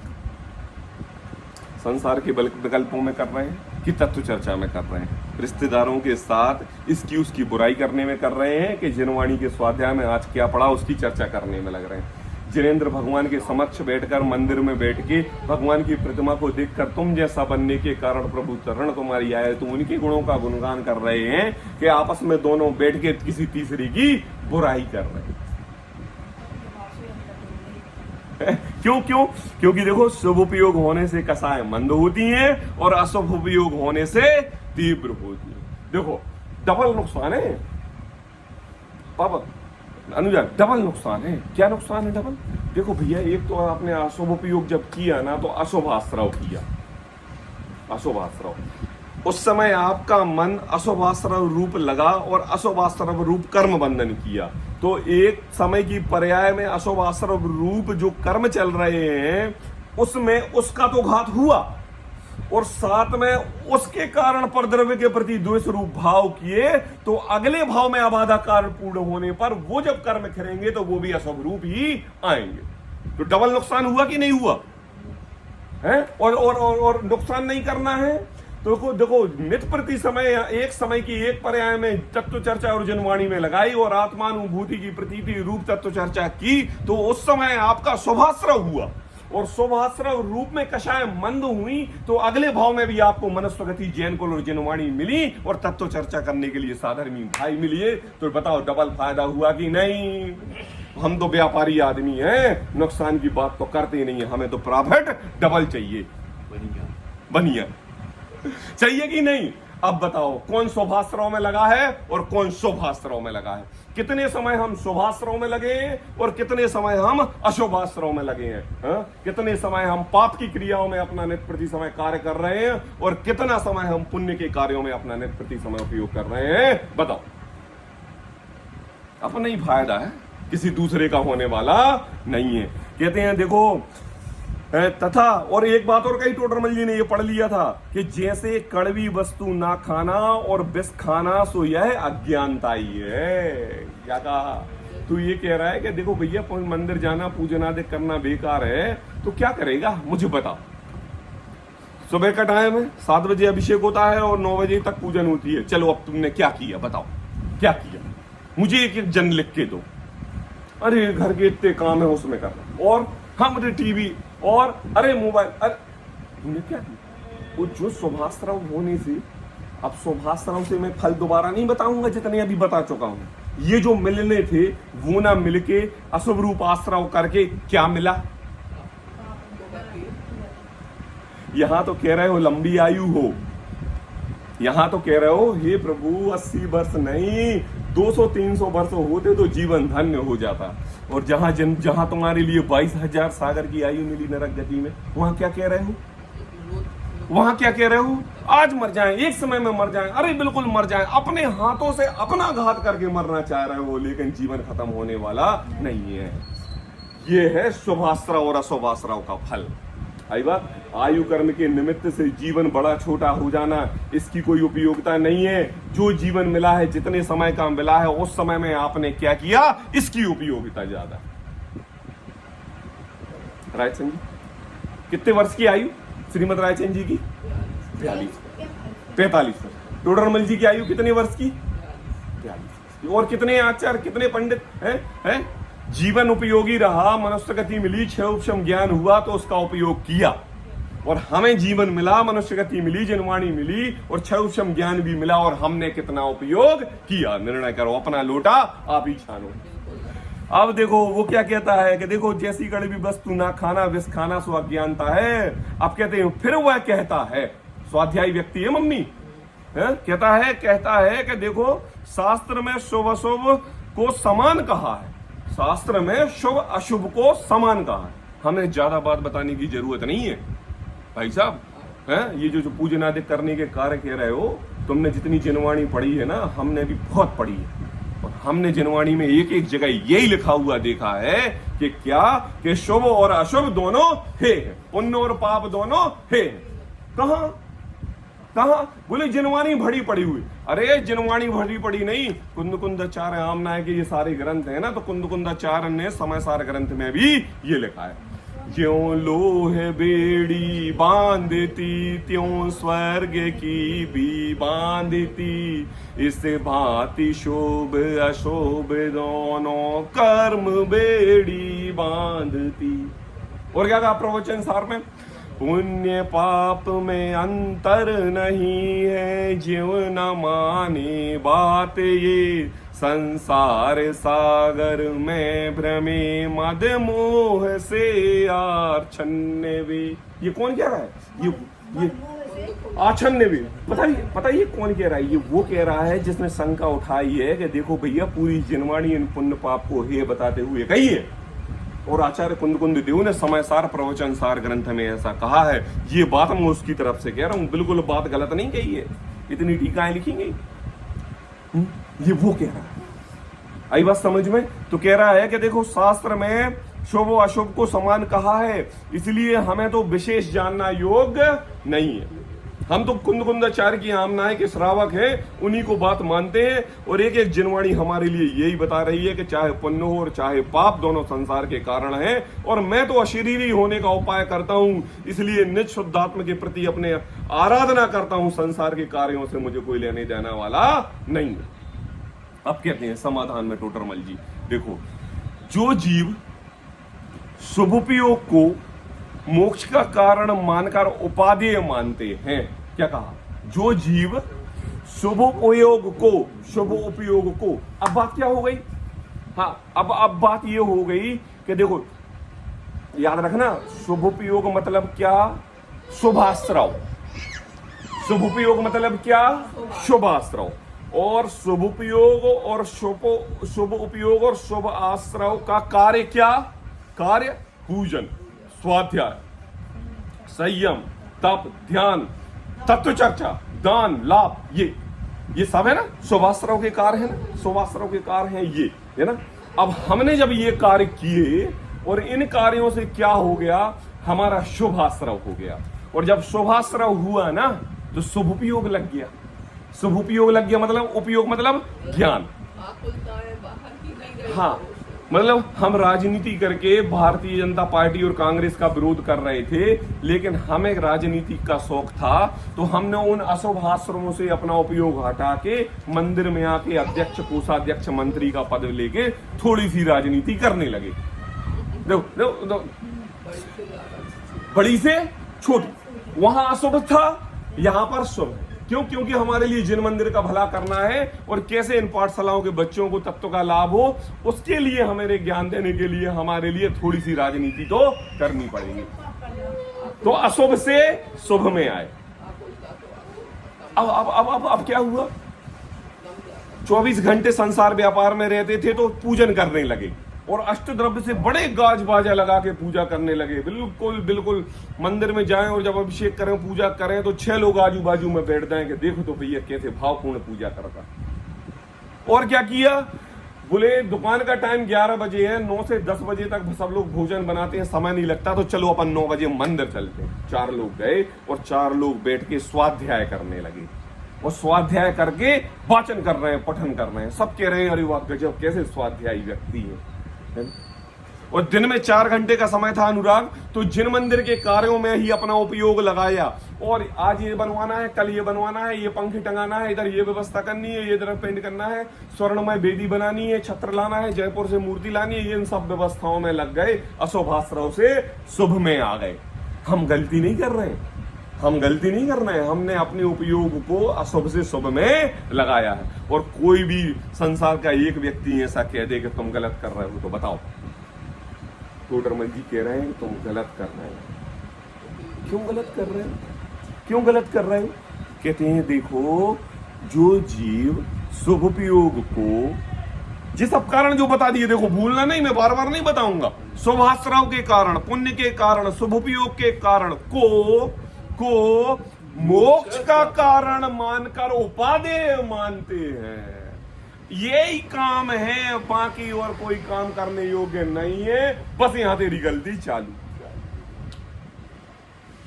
Speaker 1: संसार के विकल्पों में कर रहे हैं कि तत्व चर्चा में कर रहे हैं, रिश्तेदारों के साथ इसकी उसकी बुराई करने में कर रहे हैं, कि जिनवाणी के स्वाध्याय में आज क्या पढ़ा उसकी चर्चा करने में लग रहे हैं। जिनेंद्र भगवान के समक्ष बैठकर मंदिर में बैठ के भगवान की प्रतिमा को देखकर तुम जैसा बनने के कारण प्रभु चरण तुम्हारी आए, तो उनके गुणों का गुणगान कर रहे हैं कि आपस में दोनों बैठ के किसी तीसरे की बुराई कर रहे हैं। क्यों? क्योंकि देखो, शुभ उपयोग होने से कसाय मंद होती हैं और अशुभ उपयोग होने से तीव्र होती है। देखो डबल नुकसान है पापा, अनुजा, डबल नुकसान है। क्या नुकसान है डबल? देखो भैया, एक तो आपने अशुभ उपयोग जब किया ना, तो अशुभ आश्रव किया, अशुभ आश्रव, उस समय आपका मन अशुभ आश्रव रूप लगा और अशुभ आश्रव रूप कर्म बंधन किया। तो एक समय की पर्याय में अशुभ आश्रव रूप जो कर्म चल रहे हैं उसमें उसका तो घात हुआ, और साथ में उसके कारण पर द्रव्य के प्रति द्वेष रूप भाव किए, तो अगले भाव में अबाधा कारण पूर्ण होने पर वो जब कर्म करेंगे तो वो भी अशुभ रूप ही आएंगे। तो डबल नुकसान हुआ कि नहीं हुआ है? और नुकसान नहीं करना है तो देखो, नित प्रति समय एक समय की एक पर्याय में तत्व चर्चा और जनवाणी में लगाई और आत्मानुभूति की प्रतीति रूप तत्व चर्चा की, तो उस समय आपका शुभाश्रव हुआ, और शुभाश्रव रूप में कषाय मंद हुई, तो अगले भाव में भी आपको मनस्वगति जैन कुल और जनवाणी मिली और तत्व चर्चा करने के लिए साधर्मी भाई मिलिए। तो बताओ डबल फायदा हुआ कि नहीं? हम तो व्यापारी आदमी हैं, नुकसान की बात तो करते ही नहीं है, हमें तो प्रॉफिट डबल चाहिए, बनिया चाहिए कि नहीं? अब बताओ कौन शुभाश्रव में लगा है और कौन शुभाश्रव में लगा है? कितने समय हम शुभाश्रव में लगे हैं और कितने समय हम अशुभाश्रव में लगे हैं? कितने समय हम पाप की क्रियाओं में अपना नित प्रति समय कार्य कर रहे हैं और कितना समय हम पुण्य के कार्यों में अपना नित प्रति समय उपयोग कर रहे हैं? बताओ। अपना ही फायदा है, किसी दूसरे का होने वाला नहीं है। कहते हैं देखो, तथा और एक बात और कही टोडरमल जी ने ये पढ़ लिया था कि जैसे कड़वी वस्तु ना खाना और विष खाना सो यह अज्ञानता ही है। क्या कहा? तू ये कह रहा है कि देखो भैया, मंदिर जाना पूजन आदि करना बेकार है, तो क्या करेगा मुझे बताओ। सुबह का टाइम है, 7 बजे अभिषेक होता है और 9 बजे तक पूजन होती है। चलो अब तुमने क्या किया बताओ, क्या किया? मुझे एक जन लिख के दो। अरे घर के इतने काम है उसमें करना, और हमारे टीवी, और अरे मोबाइल, अरे तुमने क्या किया? वो जो शुभाश्रव होने से, अब शुभाश्रव से मैं फल दोबारा नहीं बताऊंगा, जितने अभी बता चुका हूं। ये जो मिलने थे वो ना मिलके अशुभ रूप आश्रव करके क्या मिला? यहां तो कह रहे हो लंबी आयु हो, यहां तो कह रहे हो हे प्रभु 80 वर्ष नहीं 200-300 वर्ष होते तो जीवन धन्य हो जाता। और जहां तुम्हारे लिए 22,000 सागर की आयु मिली नरक गति में, वहां क्या कह रहे हो? वहां क्या कह रहे हो? आज मर जाएं, एक समय में मर जाएं, अरे बिल्कुल मर जाएं, अपने हाथों से अपना घात करके मरना चाह रहे हो, लेकिन जीवन खत्म होने वाला नहीं है। ये है शुभाश्रव और अशुभाश्रव का फल। आई बात, आयु कर्म के निमित्त से जीवन बड़ा छोटा हो जाना, इसकी कोई उपयोगिता नहीं है। जो जीवन मिला है, जितने समय का मिला है, उस समय में आपने क्या किया, इसकी उपयोगिता ज्यादा। राइट संजीव? कितने वर्ष की आयु श्रीमद रायचंद जी की? 45 वर्ष। टोडरमल जी की आयु कितने वर्ष की? 42। और कितने आचार्य, कितने पंडित हैं? जीवन उपयोगी रहा, मनुष्य गति मिली, क्षय उपशम ज्ञान हुआ तो उसका उपयोग किया, और हमें जीवन मिला, मनुष्य गति मिली, जनवाणी मिली और क्षय उपशम ज्ञान भी मिला, और हमने कितना उपयोग किया? निर्णय करो, अपना लोटा आप ही छानो। अब देखो वो क्या कहता है कि देखो जैसी कड़वी वस्तु ना खाना विष खाना सो अज्ञानता है। अब कहते हैं फिर वह कहता है, स्वाध्यायी व्यक्ति है मम्मी, कहता है कि देखो शास्त्र में शुभ अशुभ को समान कहा है, शास्त्र में शुभ अशुभ को समान कहा है। हमें ज्यादा बात बताने की जरूरत नहीं है भाई साहब, ये जो पूजनादि करने के कार्य कह रहे हो, तुमने जितनी जनवाणी पढ़ी है ना, हमने भी बहुत पढ़ी है, और हमने जनवाणी में एक एक जगह यही लिखा हुआ देखा है कि क्या कि शुभ और अशुभ दोनों है, पुण्य और पाप दोनों है। कहा बोले जनवाणी भरी पड़ी हुई। अरे जनवाणी भरी पड़ी नहीं, कुंद कुंदाचार्य आमनाय के ये सारे ग्रंथ है ना, तो कुंद कुंदाचार्य ने समय सार ग्रंथ में भी ये लिखा है, ज्यों लोह बेड़ी बांधती त्यों स्वर्ग की भी बांधती, इस भांति शोभ अशोभ दोनों कर्म बेड़ी बांधती। और क्या कहा प्रवचन सार में? पुण्य पाप में अंतर नहीं है, ज्यों न माने बात ये, संसार सागर में भ्रमे मद मोह से आच्छन्न वे। ये कौन कह रहा है? ये आच्छन्न वे। पता ये कौन कह रहा है? ये वो कह रहा है जिसने शंका उठाई है कि देखो भैया पूरी जनवाणी इन पुण्य पाप को हे बताते हुए कही है, और आचार्य कुंद देव ने समय सार प्रवचन सार ग्रंथ में ऐसा कहा है। ये बात मैं उसकी तरफ से कह रहा हूं, बिल्कुल बात गलत नहीं कही है, इतनी टीकाएं लिखी गई। ये वो कह रहा है, आई बात समझ में? तो कह रहा है कि देखो शास्त्र में शुभ अशुभ को समान कहा है, इसलिए हमें तो विशेष जानना योग्य नहीं है। हम तो कुंदाचार्य की आमनाय के श्रावक हैं, उन्हीं को बात मानते हैं, और एक एक जनवाणी हमारे लिए यही बता रही है कि चाहे पुण्य हो और चाहे पाप दोनों संसार के कारण हैं, और मैं तो अशरीरी होने का उपाय करता हूं, इसलिए निज शुद्धात्म के प्रति अपने आराधना करता हूं, संसार के कार्यों से मुझे कोई लेने देने वाला नहीं है। अब कहते हैं समाधान में टोडरमल जी, देखो जो जीव शुभोपयोग को मोक्ष का कारण मानकर उपादेय मानते हैं, क्या कहा? जो जीव शुभ उपयोग को, अब बात क्या हो गई? हाँ, अब बात ये हो गई कि देखो याद रखना, शुभ उपयोग मतलब क्या? शुभाश्रव। शुभ उपयोग मतलब क्या? शुभाश्रव। और शुभ उपयोग और शुभ उपयोग और शुभ आश्रव का कार्य क्या? कार्य पूजन, स्वाध्याय, संयम, तप, ध्यान, तत्व चर्चा, दान, लाभ, ये सब है ना, शुभाश्रव के कार्य है ना, शुभाश्रव के कार्य हैं ये, है ना। अब हमने जब ये कार्य किए और इन कार्यों से क्या हो गया? हमारा शुभाश्रव हो गया, और जब शुभाश्रव हुआ ना तो शुभ उपयोग लग गया। शुभ उपयोग लग गया मतलब उपयोग मतलब ज्ञान। हाँ, मतलब हम राजनीति करके भारतीय जनता पार्टी और कांग्रेस का विरोध कर रहे थे, लेकिन हमें राजनीति का शौक था, तो हमने उन अशुभाश्रमों से अपना उपयोग हटा के मंदिर में आके अध्यक्ष, कोषाध्यक्ष, मंत्री का पद लेके थोड़ी सी राजनीति करने लगे। दो, बड़ी से छोटी, वहां अशुभ था, यहाँ पर शुभ है। क्यों? क्योंकि हमारे लिए जिन मंदिर का भला करना है और कैसे इन पाठशालाओं के बच्चों को तत्व का लाभ हो, उसके लिए हमें ज्ञान देने के लिए हमारे लिए थोड़ी सी राजनीति तो करनी पड़ेगी। तो अशुभ से शुभ में आए। अब क्या हुआ? 24 घंटे संसार व्यापार में रहते थे तो पूजन करने लगे, और अष्टद्रव्य से बड़े गाज बाजा लगा के पूजा करने लगे। बिल्कुल मंदिर में जाएं और जब अभिषेक करें, पूजा करें, तो 6 लोग आजू बाजू में बैठ जाएं कि देखो तो भैया कैसे भावपूर्ण पूजा करता। और क्या किया? बोले दुकान का टाइम 11 बजे है, 9 से 10 बजे तक सब लोग भोजन बनाते हैं, समय नहीं लगता, तो चलो अपन 9 बजे मंदिर चलते हैं। 4 लोग गए और 4 लोग बैठ के स्वाध्याय करने लगे, और स्वाध्याय करके वाचन कर रहे हैं, पठन कर रहे हैं। सब कह रहे हैं अरे वाह गजब, कैसे स्वाध्यायी व्यक्ति है। और दिन में 4 घंटे का समय था अनुराग, तो जिन मंदिर के कार्यों में ही अपना उपयोग लगाया। और आज ये बनवाना है, कल ये बनवाना है, ये पंखे टंगाना है, इधर ये व्यवस्था करनी है, ये इधर पेंट करना है, स्वर्णमय बेदी बनानी है, छत्र लाना है, जयपुर से मूर्ति लानी है, ये इन सब व्यवस्थाओं में लग गए, अशुभाश्रव से शुभ में आ गए। हम गलती नहीं कर रहे हैं, हम गलती नहीं कर रहे हैं, हमने अपने उपयोग को अशुभ से शुभ में लगाया है। और कोई भी संसार का एक व्यक्ति ऐसा कह दे कि तुम गलत कर रहे हो तो बताओ, टोडरमल जी कह रहे हैं तुम गलत कर रहे हो। क्यों गलत कर रहे हो? क्यों गलत कर रहे हो? कहते हैं देखो, जो जीव शुभ उपयोग को, ये सब कारण जो बता दिए, देखो भूलना नहीं, मैं बार बार नहीं बताऊंगा। शुभाश्रव के कारण, पुण्य के कारण, शुभ उपयोग के कारण को मोक्ष का कारण मानकर उपादेय मानते हैं। यही काम है, बाकी और कोई काम करने योग्य नहीं है। बस यहां तेरी गलती चालू।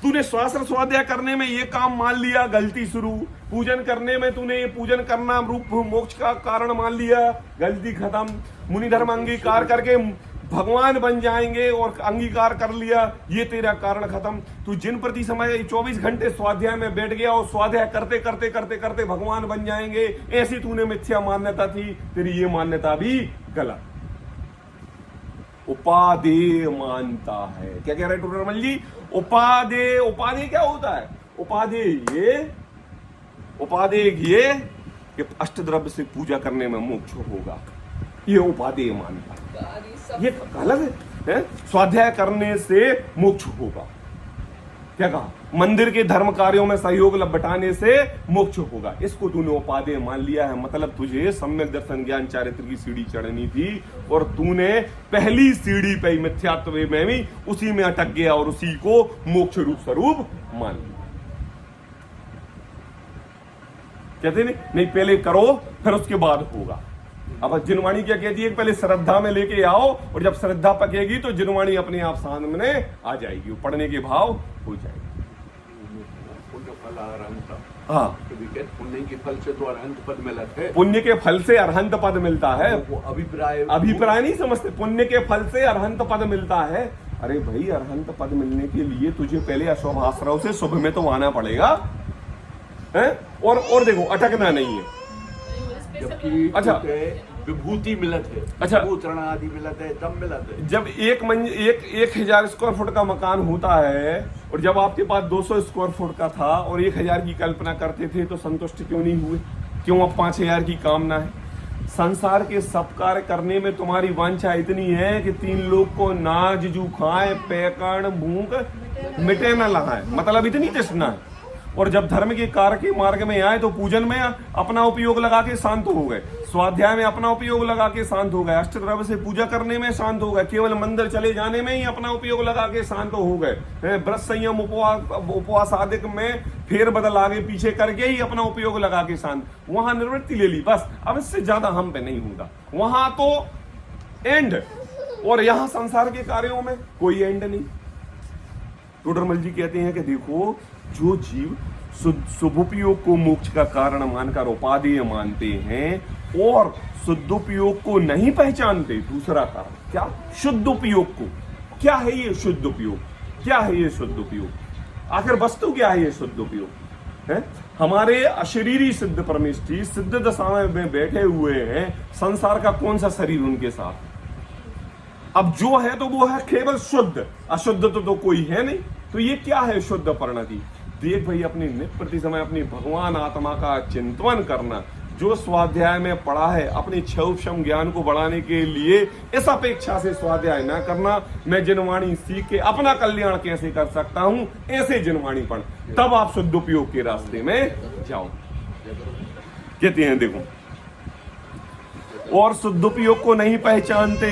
Speaker 1: तूने शास्त्र स्वाध्याय करने में ये काम मान लिया, गलती शुरू। पूजन करने में तूने ये पूजन करना रूप मोक्ष का कारण मान लिया, गलती खत्म। मुनि धर्म अंगीकार करके भगवान बन जाएंगे और अंगीकार कर लिया, ये तेरा कारण खत्म। तू जिन प्रति समय 24 घंटे स्वाध्याय में बैठ गया और स्वाध्याय करते करते करते करते भगवान बन जाएंगे, ऐसी तूने मिथ्या मान्यता थी, तेरी ये मान्यता भी गलत। उपादेय मानता है। क्या कह रहे टोडरमल जी? उपादेय। उपादेय क्या होता है? उपादेय ये कि अष्टद्रव्य से पूजा करने में मोक्ष होगा, ये उपादेय मानता है। ये गलत है। स्वाध्याय करने से मोक्ष होगा। क्या कहा? मंदिर के धर्म कार्यों में सहयोग बटाने से मोक्ष होगा। इसको तूने उपादेय मान लिया है। मतलब तुझे सम्यक दर्शन ज्ञान चारित्र की सीढ़ी चढ़नी थी और तूने पहली सीढ़ी पे मिथ्यात्व में भी उसी में अटक गया और उसी को मोक्ष रूप स्वरूप मान लिया। कहते नहीं, पहले करो फिर उसके बाद होगा। अब जिनवाणी क्या कहती है? पहले श्रद्धा में लेके आओ और जब श्रद्धा पकेगी तो जिनवाणी अपने आप सामने आ जाएगी, वो पढ़ने के भाव हो जाएगी। हाँ,
Speaker 2: पुण्य के फल से तो अरहंत पद मिलता है।
Speaker 1: पुण्य के फल से अरहंत पद मिलता है।
Speaker 2: वो
Speaker 1: अभिप्राय नहीं समझते। पुण्य के फल से अरहंत पद मिलता है। अरे भाई, अरहंत पद मिलने के लिए तुझे पहले अशुभाश्रव से शुभ में तो आना पड़ेगा है? और देखो, अटकना नहीं है।
Speaker 2: जबकि
Speaker 1: अच्छा,
Speaker 2: विभूति मिलत है,
Speaker 1: अच्छा,
Speaker 2: भूतरण आदि मिलत है, तब मिलत है।
Speaker 1: जब 1000 स्क्वायर फुट का मकान होता है और जब आपके पास 200 स्क्वायर फुट का था और 1000 की कल्पना करते थे तो संतुष्ट क्यों नहीं हुए? क्यों अब 5000 की कामना है? संसार के सब कार्य करने में तुम्हारी वांछा इतनी है कि 3 लोग को नाज जू खाए, पैकण भूख मिटे न लगाए, मतलब इतनी तृष्णा है। और जब धर्म के कार्य के मार्ग में आए तो पूजन में अपना उपयोग लगा के शांत हो गए, स्वाध्याय में अपना उपयोग लगा के शांत हो गए, अष्टद्रव्य से पूजा करने में शांत हो गए, केवल मंदिर चले जाने में ही अपना उपयोग लगा के शांत हो गए, व्रत संयम उपवास आदि में फेर बदल आगे पीछे करके ही अपना उपयोग लगा के शांत, वहां निवृत्ति ले ली, बस अब इससे ज्यादा हम पे नहीं होगा, वहां तो एंड। और यहाँ संसार के कार्यों में कोई एंड नहीं। टोडरमल जी कहते हैं कि देखो, जो जीव शुभोपयोग को मोक्ष का कारण मानकर उपादेय मानते हैं और शुद्धोपयोग को नहीं पहचानते, दूसरा कारण क्या? शुद्ध उपयोग को। क्या है ये शुद्ध उपयोग? क्या है ये शुद्ध उपयोग? आखिर वस्तु क्या है ये शुद्ध उपयोग? है हमारे अशरीरी सिद्ध परमेष्ठी सिद्ध दशा में बैठे हुए हैं, संसार का कौन सा शरीर उनके साथ? अब जो है तो वो है केवल शुद्ध, अशुद्ध तो कोई है नहीं। तो ये क्या है शुद्ध परिणति? देख भाई, अपनी नित्य प्रति समय अपनी भगवान आत्मा का चिंतन करना, जो स्वाध्याय में पढ़ा है अपने क्षौक्षम ज्ञान को बढ़ाने के लिए इस अपेक्षा से स्वाध्याय न करना, मैं जिनवाणी सीख के अपना कल्याण कैसे कर सकता हूं, ऐसे जिनवाणी पढ़, तब आप शुद्ध उपयोग के रास्ते में जाओ। कहते हैं देखो, और शुद्ध उपयोग को नहीं पहचानते,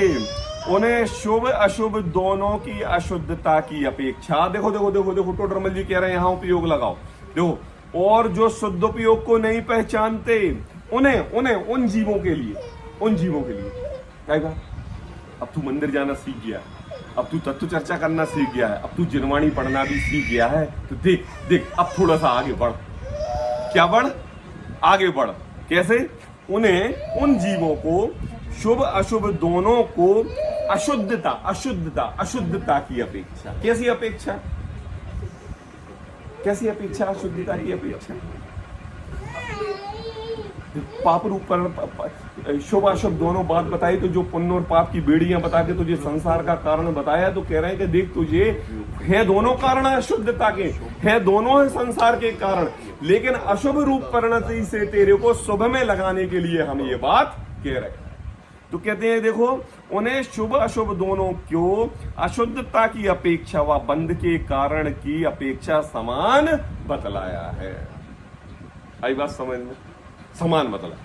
Speaker 1: उन्हें शुभ अशुभ दोनों की अशुद्धता की अपेक्षा। देखो देखो देखो देखो, टोडरमल जी कह रहे हैं यहाँ उपयोग लगाओ। देखो, और जो शुद्ध उपयोग को नहीं पहचानते, उन्हें उन जीवों के लिए क्या कहा? अब तू मंदिर जाना सीख गया, अब तू तत्व चर्चा करना सीख गया है, अब तू जिनवाणी पढ़ना भी सीख गया है, तो देख देख अब थोड़ा सा आगे बढ़। क्या बढ़? आगे बढ़। कैसे? उन्हें उन जीवों को शुभ अशुभ दोनों को अशुद्धता अशुद्धता अशुद्धता की अपेक्षा। कैसी अपेक्षा? कैसी अपेक्षा? अशुद्धता की अपेक्षा। पाप रूप पर शुभ अशुभ दोनों बात बताई, तो जो पुण्य और पाप की बेड़ियां बता के तुझे संसार का कारण बताया, तो कह रहे हैं कि देख तुझे है दोनों कारण अशुद्धता के, है दोनों है संसार के कारण, लेकिन अशुभ रूप परिणति से तेरे को शुभ में लगाने के लिए हम ये बात कह रहे हैं। तो कहते हैं देखो, उन्हें शुभ अशुभ दोनों क्यों अशुद्धता की अपेक्षा व बंध के कारण की अपेक्षा समान बतलाया है। आई बात समझ में? समान मतलब।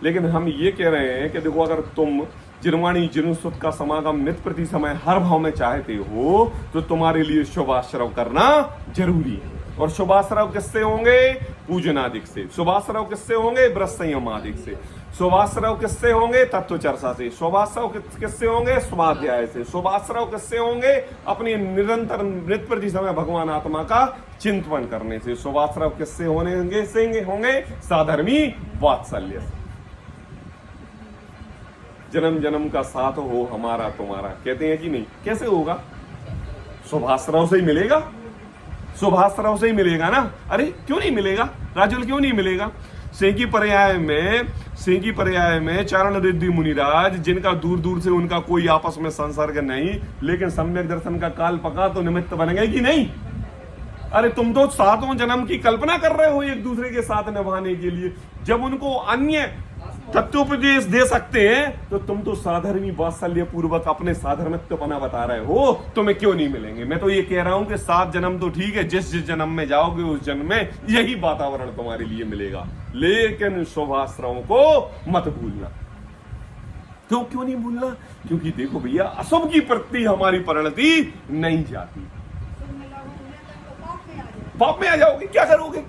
Speaker 1: लेकिन हम ये कह रहे हैं कि देखो, अगर तुम जिनवाणी जिनुसुत का समागम नित्य प्रति समय हर भाव में चाहते हो, तो तुम्हारे लिए शुभाश्रव करना जरूरी है। और शुभाश्रव किससे होंगे? पूजनादिक से। शुभाश्रव किससे होंगे? व्रत संयम आदि से। शुभाश्रव किससे होंगे? तत्व चर्चा से। शुभाश्रव किससे होंगे? स्वाध्याय से। शुभाश्रव किससे होंगे? अपनी निरंतर नित्य प्रति समय भगवान आत्मा का चिंतन करने से। शुभाश्रव किससे होंगे? साधर्मी वात्सल्य से। जन्म जन्म का साथ हो हमारा तुम्हारा, कहते हैं कि नहीं? कैसे होगा? शुभाश्रव से ही मिलेगा। शुभाश्रव से ही मिलेगा ना। अरे क्यों नहीं मिलेगा राजुल, क्यों नहीं मिलेगा? सेंकी पर्याय में चारण रिद्धि मुनिराज, जिनका दूर दूर से उनका कोई आपस में संसर्ग नहीं, लेकिन सम्यक दर्शन का काल पका तो निमित्त बन गए कि नहीं? अरे तुम तो सातों जन्म की कल्पना कर रहे हो एक दूसरे के साथ निभाने के लिए। जब उनको अन्य तत्वोपदेश दे सकते हैं, तो तुम तो साधर्मी वात्सल्य पूर्वक अपने साधर्मित्वपना बता रहे हो, तुम्हें क्यों नहीं मिलेंगे? मैं तो ये कह रहा हूं कि 7 जन्म तो ठीक है, जिस जन्म में जाओगे उस जन्म में यही वातावरण तुम्हारे लिए मिलेगा, लेकिन शुभाश्रमों को मत भूलना। क्यों नहीं भूलना? क्योंकि देखो भैया, अशुभ की प्रति हमारी परिणति नहीं जाती। पाप में आ जाओगे, क्या करोगे?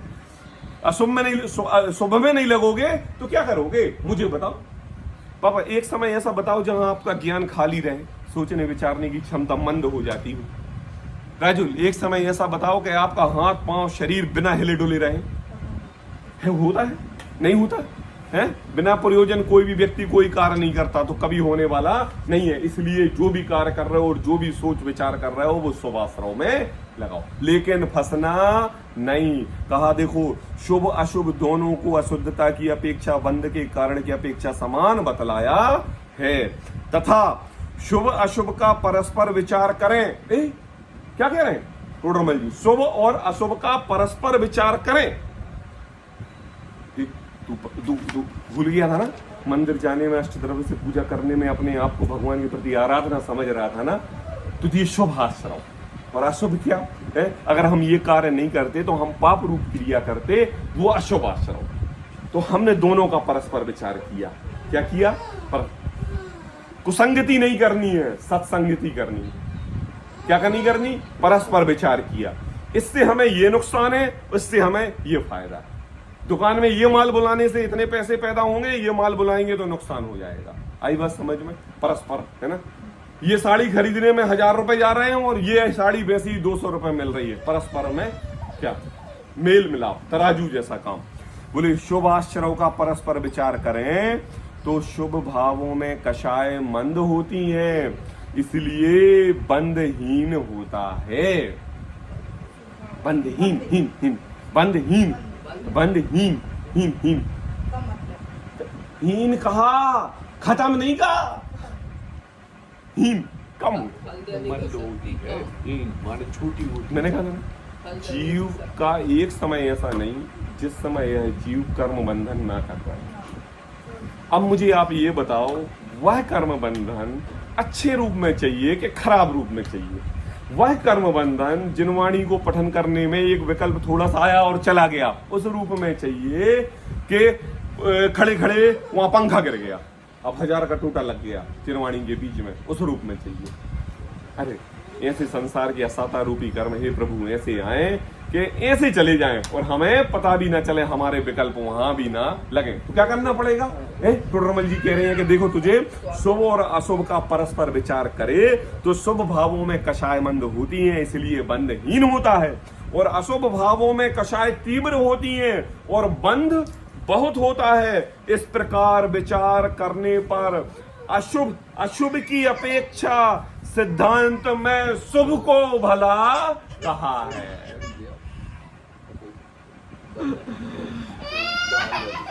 Speaker 1: अशुभ में नहीं, शुभ में नहीं लगोगे तो क्या करोगे? मुझे बताओ पापा। एक समय ऐसा बताओ जहां आपका ज्ञान खाली रहे, सोचने विचारने की क्षमता मंद हो जाती हो। राजुल, एक समय ऐसा बताओ कि आपका हाथ पांव शरीर बिना हिले डुले रहे। होता है? नहीं होता है? बिना प्रयोजन कोई भी व्यक्ति कोई कार्य नहीं करता, तो कभी होने वाला नहीं है। इसलिए जो भी कार्य कर रहे हो और जो भी सोच विचार कर रहे हो, वो शुभाश्रव में लगाओ, लेकिन फंसना नहीं। कहा देखो, शुभ अशुभ दोनों को अशुद्धता की अपेक्षा बंध के कारण की अपेक्षा समान बतलाया है, तथा शुभ अशुभ का परस्पर विचार करें। क्या कह रहे हैं टोडरमल जी? शुभ और अशुभ का परस्पर विचार करें। तू भूल गया था ना, मंदिर जाने में, अष्टद्रव्य से पूजा करने में अपने आप को भगवान के प्रति आराधना समझ रहा था ना, तो ये शुभ आश्रम। और अशुभ क्या है? अगर हम ये कार्य नहीं करते तो हम पाप रूप क्रिया करते, वो अशुभ आश्रम। तो हमने दोनों का परस्पर विचार किया। क्या किया? पर कुसंगति नहीं करनी है, सत्संगति करनी है। क्या करनी? परस्पर विचार किया। इससे हमें ये नुकसान है, इससे हमें ये फायदा है। दुकान में ये माल बुलाने से इतने पैसे पैदा होंगे, ये माल बुलाएंगे तो नुकसान हो जाएगा। आई बात समझ में? परस्पर है ना। ये साड़ी खरीदने में 1000 रुपए जा रहे हैं और ये साड़ी वैसे ही 200 रुपए मिल रही है। परस्पर में क्या मेल मिलाप, तराजू जैसा काम। बोले शुभ आश्रव का परस्पर विचार करें तो शुभ भावों में कषाय मंद होती है, इसलिए बंधहीन होता है। बंधहीन हीन कहा, खत्म नहीं कहा। हीन कम
Speaker 2: होती है, माने छोटी होती।
Speaker 1: मैंने कहा ना, जीव का एक समय ऐसा नहीं जिस समय यह जीव कर्म बंधन ना कर पाए। अब मुझे आप ये बताओ, वह कर्म बंधन अच्छे रूप में चाहिए कि खराब रूप में चाहिए? वह कर्म बंधन जिनवाणी को पठन करने में एक विकल्प थोड़ा सा आया और चला गया, उस रूप में चाहिए कि खड़े खड़े वहां पंखा गिर गया, अब 1000 का टूटा लग गया जिनवाणी के बीच में, उस रूप में चाहिए। अरे ऐसे संसार के असाता रूपी कर्म हे प्रभु ऐसे आए कि ऐसे चले जाएं और हमें पता भी ना चले, हमारे विकल्प वहां भी ना लगे। तो क्या करना पड़ेगा? टोडरमल जी कह रहे हैं कि देखो, तुझे शुभ और अशुभ का परस्पर विचार करे तो शुभ भावों में कषाय मंद होती हैं, इसलिए बंधहीन होता है, और अशुभ भावों में कषाय तीव्र होती हैं और बंध बहुत होता है। इस प्रकार विचार करने पर अशुभ अशुभ की अपेक्षा सिद्धांत में शुभ को भला कहा है।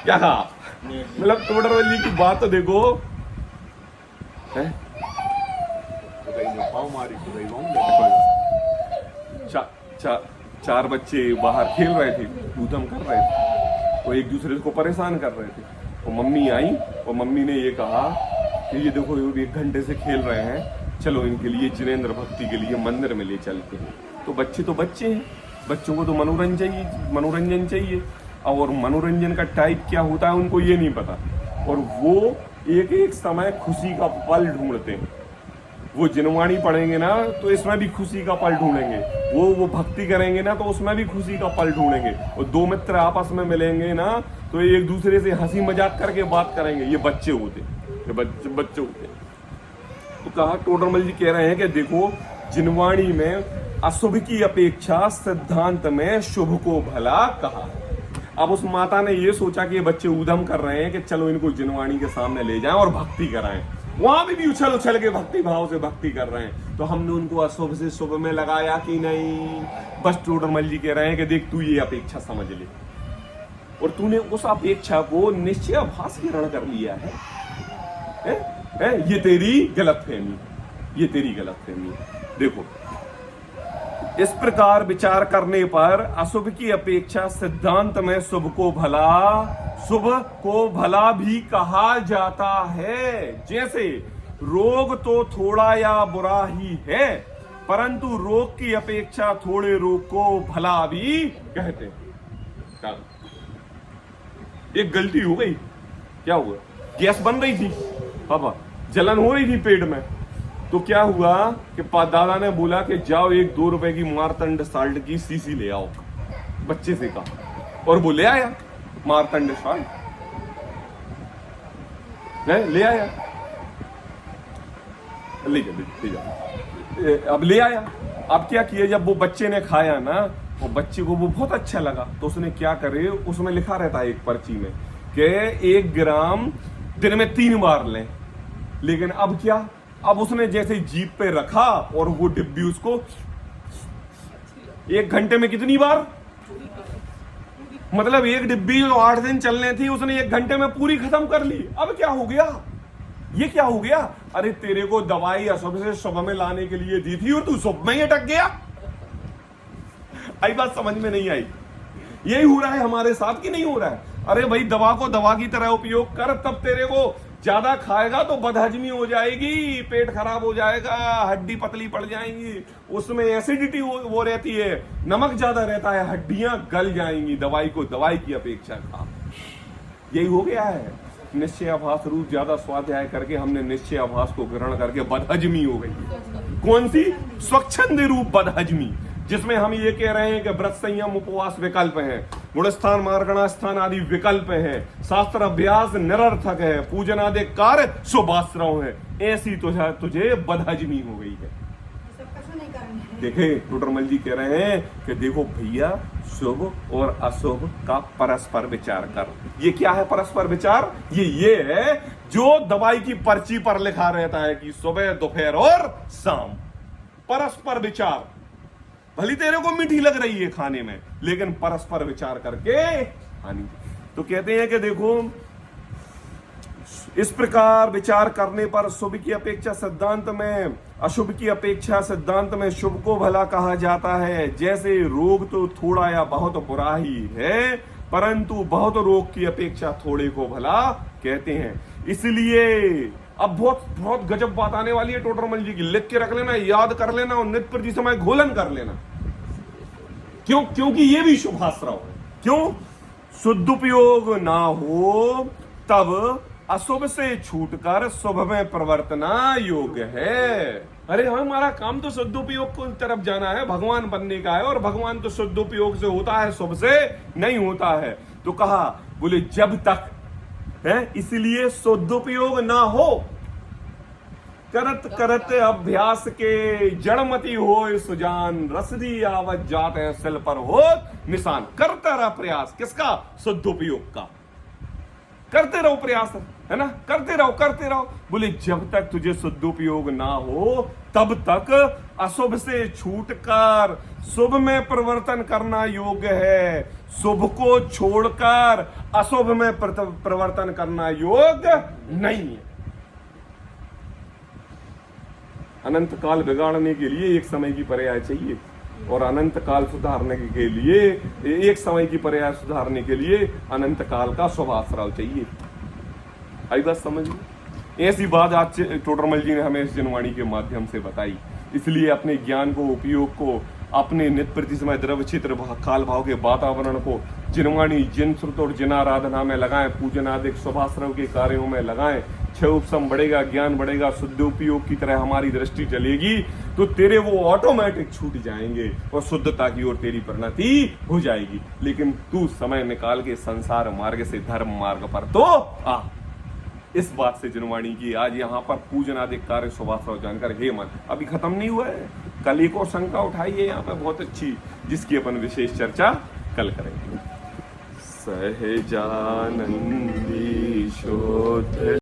Speaker 1: क्या कहा? मतलब टोडरमल जी की बात तो देखो है? चार बच्चे बाहर खेल रहे थे, ऊधम कर रहे थे, वो एक दूसरे को परेशान कर रहे थे। तो मम्मी आई और मम्मी ने ये कहा कि ये देखो ये 1 घंटे से खेल रहे हैं, चलो इनके लिए जिनेंद्र भक्ति के लिए मंदिर में ले चलते हैं। तो बच्चे हैं, बच्चों को तो मनोरंजन चाहिए और मनोरंजन का टाइप क्या होता है उनको ये नहीं पता, और वो एक समय खुशी का पल ढूंढते हैं। वो जिनवाणी पढ़ेंगे ना तो इसमें भी खुशी का पल ढूंढेंगे, वो भक्ति करेंगे ना तो उसमें भी खुशी का पल ढूंढेंगे, और 2 मित्र आपस में मिलेंगे ना तो एक दूसरे से हंसी मजाक करके बात करेंगे। ये बच्चे होते हैं। तो कहा टोडरमल जी कह रहे हैं कि देखो जिनवाणी में अशुभ की अपेक्षा सिद्धांत में शुभ को भला कहा। अब उस माता ने ये सोचा कि ये बच्चे ऊधम कर रहे हैं कि चलो इनको जिनवाणी के सामने ले जाएं और भक्ति कराएं, वहां भी उछल के भक्ति भाव से भक्ति कर रहे हैं, तो हमने उनको अशुभ से शुभ में लगाया कि नहीं। बस टोडरमल जी कह रहे हैं कि देख तू ये अपेक्षा समझ ले, और तूने उस अपेक्षा को निश्चयाभास की रण कर लिया है? ये तेरी गलतफहमी देखो, इस प्रकार विचार करने पर अशुभ की अपेक्षा सिद्धांत में शुभ को भला भी कहा जाता है। जैसे रोग तो थोड़ा या बुरा ही है, परंतु रोग की अपेक्षा थोड़े रोग को भला भी कहते हैं। एक गलती हो गई, क्या हुआ? गैस बन रही थी पापा, जलन हो रही थी पेट में, तो क्या हुआ कि दादा ने बोला कि जाओ 1-2 रुपए की मार्तंड साल्ट की शीशी ले आओ, बच्चे से कहा, और वो ले आया मार्तंड साल्ट, ले आया, अब ले आया। अब क्या किया, जब वो बच्चे ने खाया ना, वो बच्चे को वो बहुत अच्छा लगा, तो उसने क्या करे, उसमें लिखा रहता है एक पर्ची में कि 1 ग्राम दिन में 3 बार लें, लेकिन अब क्या, अब उसने जैसे जीभ पे रखा और वो डिब्बी उसको 1 घंटे में कितनी बार, मतलब 1 डिब्बी जो 8 दिन चलने थी उसने 1 घंटे में पूरी खत्म कर ली। अब क्या हो गया, ये क्या हो गया? अरे तेरे को दवाई अशुभ से शुभ में लाने के लिए दी थी और तू शुभ में ही अटक गया। आई बात समझ में नहीं आई? यही हो रहा है हमारे साथ कि नहीं हो रहा है? अरे भाई दवा को दवा की तरह उपयोग कर, तब तेरे को ज्यादा खाएगा तो बदहजमी हो जाएगी, पेट खराब हो जाएगा, हड्डी पतली पड़ जाएंगी, उसमें एसिडिटी वो रहती है, नमक ज्यादा रहता है, हड्डियां गल जाएंगी। दवाई को दवाई की अपेक्षा खा। यही हो गया है, निश्चयाभास रूप ज्यादा स्वाध्याय करके हमने निश्चयाभास को ग्रहण करके बदहजमी हो गई। कौन सी? स्वच्छंद रूप बदहजमी, जिसमें हम ये कह रहे हैं कि व्रत संयम उपवास विकल्प है, गुणस्थान मार्गणा स्थान आदि विकल्प है, शास्त्र अभ्यास निरर्थक है, पूजन आदि कार्य शुभाश्रव है। ऐसी तुझे बदहजमी हो गई है। देखे टोडरमल जी कह रहे हैं कि देखो भैया, शुभ और अशुभ का परस्पर विचार कर। ये क्या है परस्पर विचार? ये है जो दवाई की पर्ची पर लिखा रहता है कि सुबह दोपहर और शाम, परस्पर विचार। भली तेरे को मीठी लग रही है खाने में, लेकिन परस्पर विचार करके खानी। तो कहते हैं कि देखो, इस प्रकार विचार करने पर शुभ की अपेक्षा सिद्धांत में अशुभ की अपेक्षा सिद्धांत में शुभ को भला कहा जाता है। जैसे रोग तो थोड़ा या बहुत बुरा ही है, परंतु बहुत रोग की अपेक्षा थोड़े को भला कहते हैं। इसलिए अब बहुत गजब बात आने वाली है टोडरमल जी की, लिख के रख लेना, याद कर लेना और नित्य प्रति समय घोलन कर लेना। क्योंकि ये भी शुभाश्रव है। क्यों? शुद्धोपयोग ना हो तब अशुभ से छूटकर शुभ में प्रवर्तना योग्य है। अरे हमारा काम तो शुद्धोपयोग की तरफ जाना है, भगवान बनने का है, और भगवान तो शुद्धोपयोग से होता है, शुभ से नहीं होता है। तो कहा, बोले जब तक है, इसलिए शुद्धोपयोग ना हो, करत करत अभ्यास के जड़मती हो सुजान, रसदी आवत जात है सिल पर हो निशान। करता रहा प्रयास, किसका? शुद्धोपयोग का। करते रहो प्रयास, है ना, करते रहो। बोले जब तक तुझे सदुपयोग ना हो तब तक अशुभ से छूटकर शुभ में परिवर्तन करना योग्य है, शुभ को छोड़कर अशुभ में परिवर्तन करना योग्य नहीं है। अनंत काल बिगाड़ने के लिए एक समय की पर्याय चाहिए, और अनंत काल सुधारने के लिए एक समय की पर्याय सुधारने के लिए अनंत काल का शुभाश्रय चाहिए। आई बात समझ में? ऐसी बात आज टोडरमल जी ने हमें इस जनवाणी के माध्यम से बताई। इसलिए अपने ज्ञान को, उपयोग को, अपने नित्य प्रति समय द्रव्य क्षेत्र काल भाव के वातावरण को जिनवाणी, जिन श्रुत और जिन आराधना में लगाएं, पूजन आदि शुभाश्रय के कार्यों में लगाएं। क्षय उपशम बढ़ेगा, ज्ञान बढ़ेगा, शुद्ध उपयोग की तरह हमारी दृष्टि चलेगी तो तेरे वो ऑटोमेटिक छूट जाएंगे और शुद्धता की ओर तेरी परिणति हो जाएगी। लेकिन तू समय निकाल के संसार मार्ग से धर्म मार्ग पर तो आ। इस बात से जनवाणी की आज यहाँ पर पूजन आदि कार्य शुभाश्रय जानकर हे मन अभी खत्म नहीं हुआ है, कल एक और शंका उठाई है यहाँ पे बहुत अच्छी, जिसकी अपन विशेष चर्चा कल करेंगे। सहजानंदी शोध